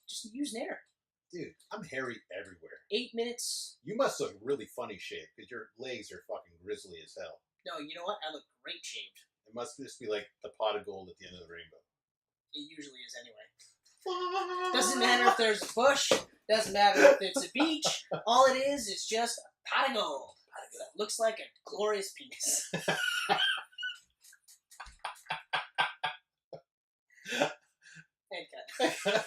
Just use Nair. Dude, I'm hairy everywhere. 8 minutes. You must look really funny shaved because your legs are fucking grizzly as hell. No, you know what? I look great shaved. It must just be like the pot of gold at the end of the rainbow. It usually is anyway. Doesn't matter if there's a bush. Doesn't matter if it's a beach. All it is just a pot of gold. That looks like a glorious penis. And cut.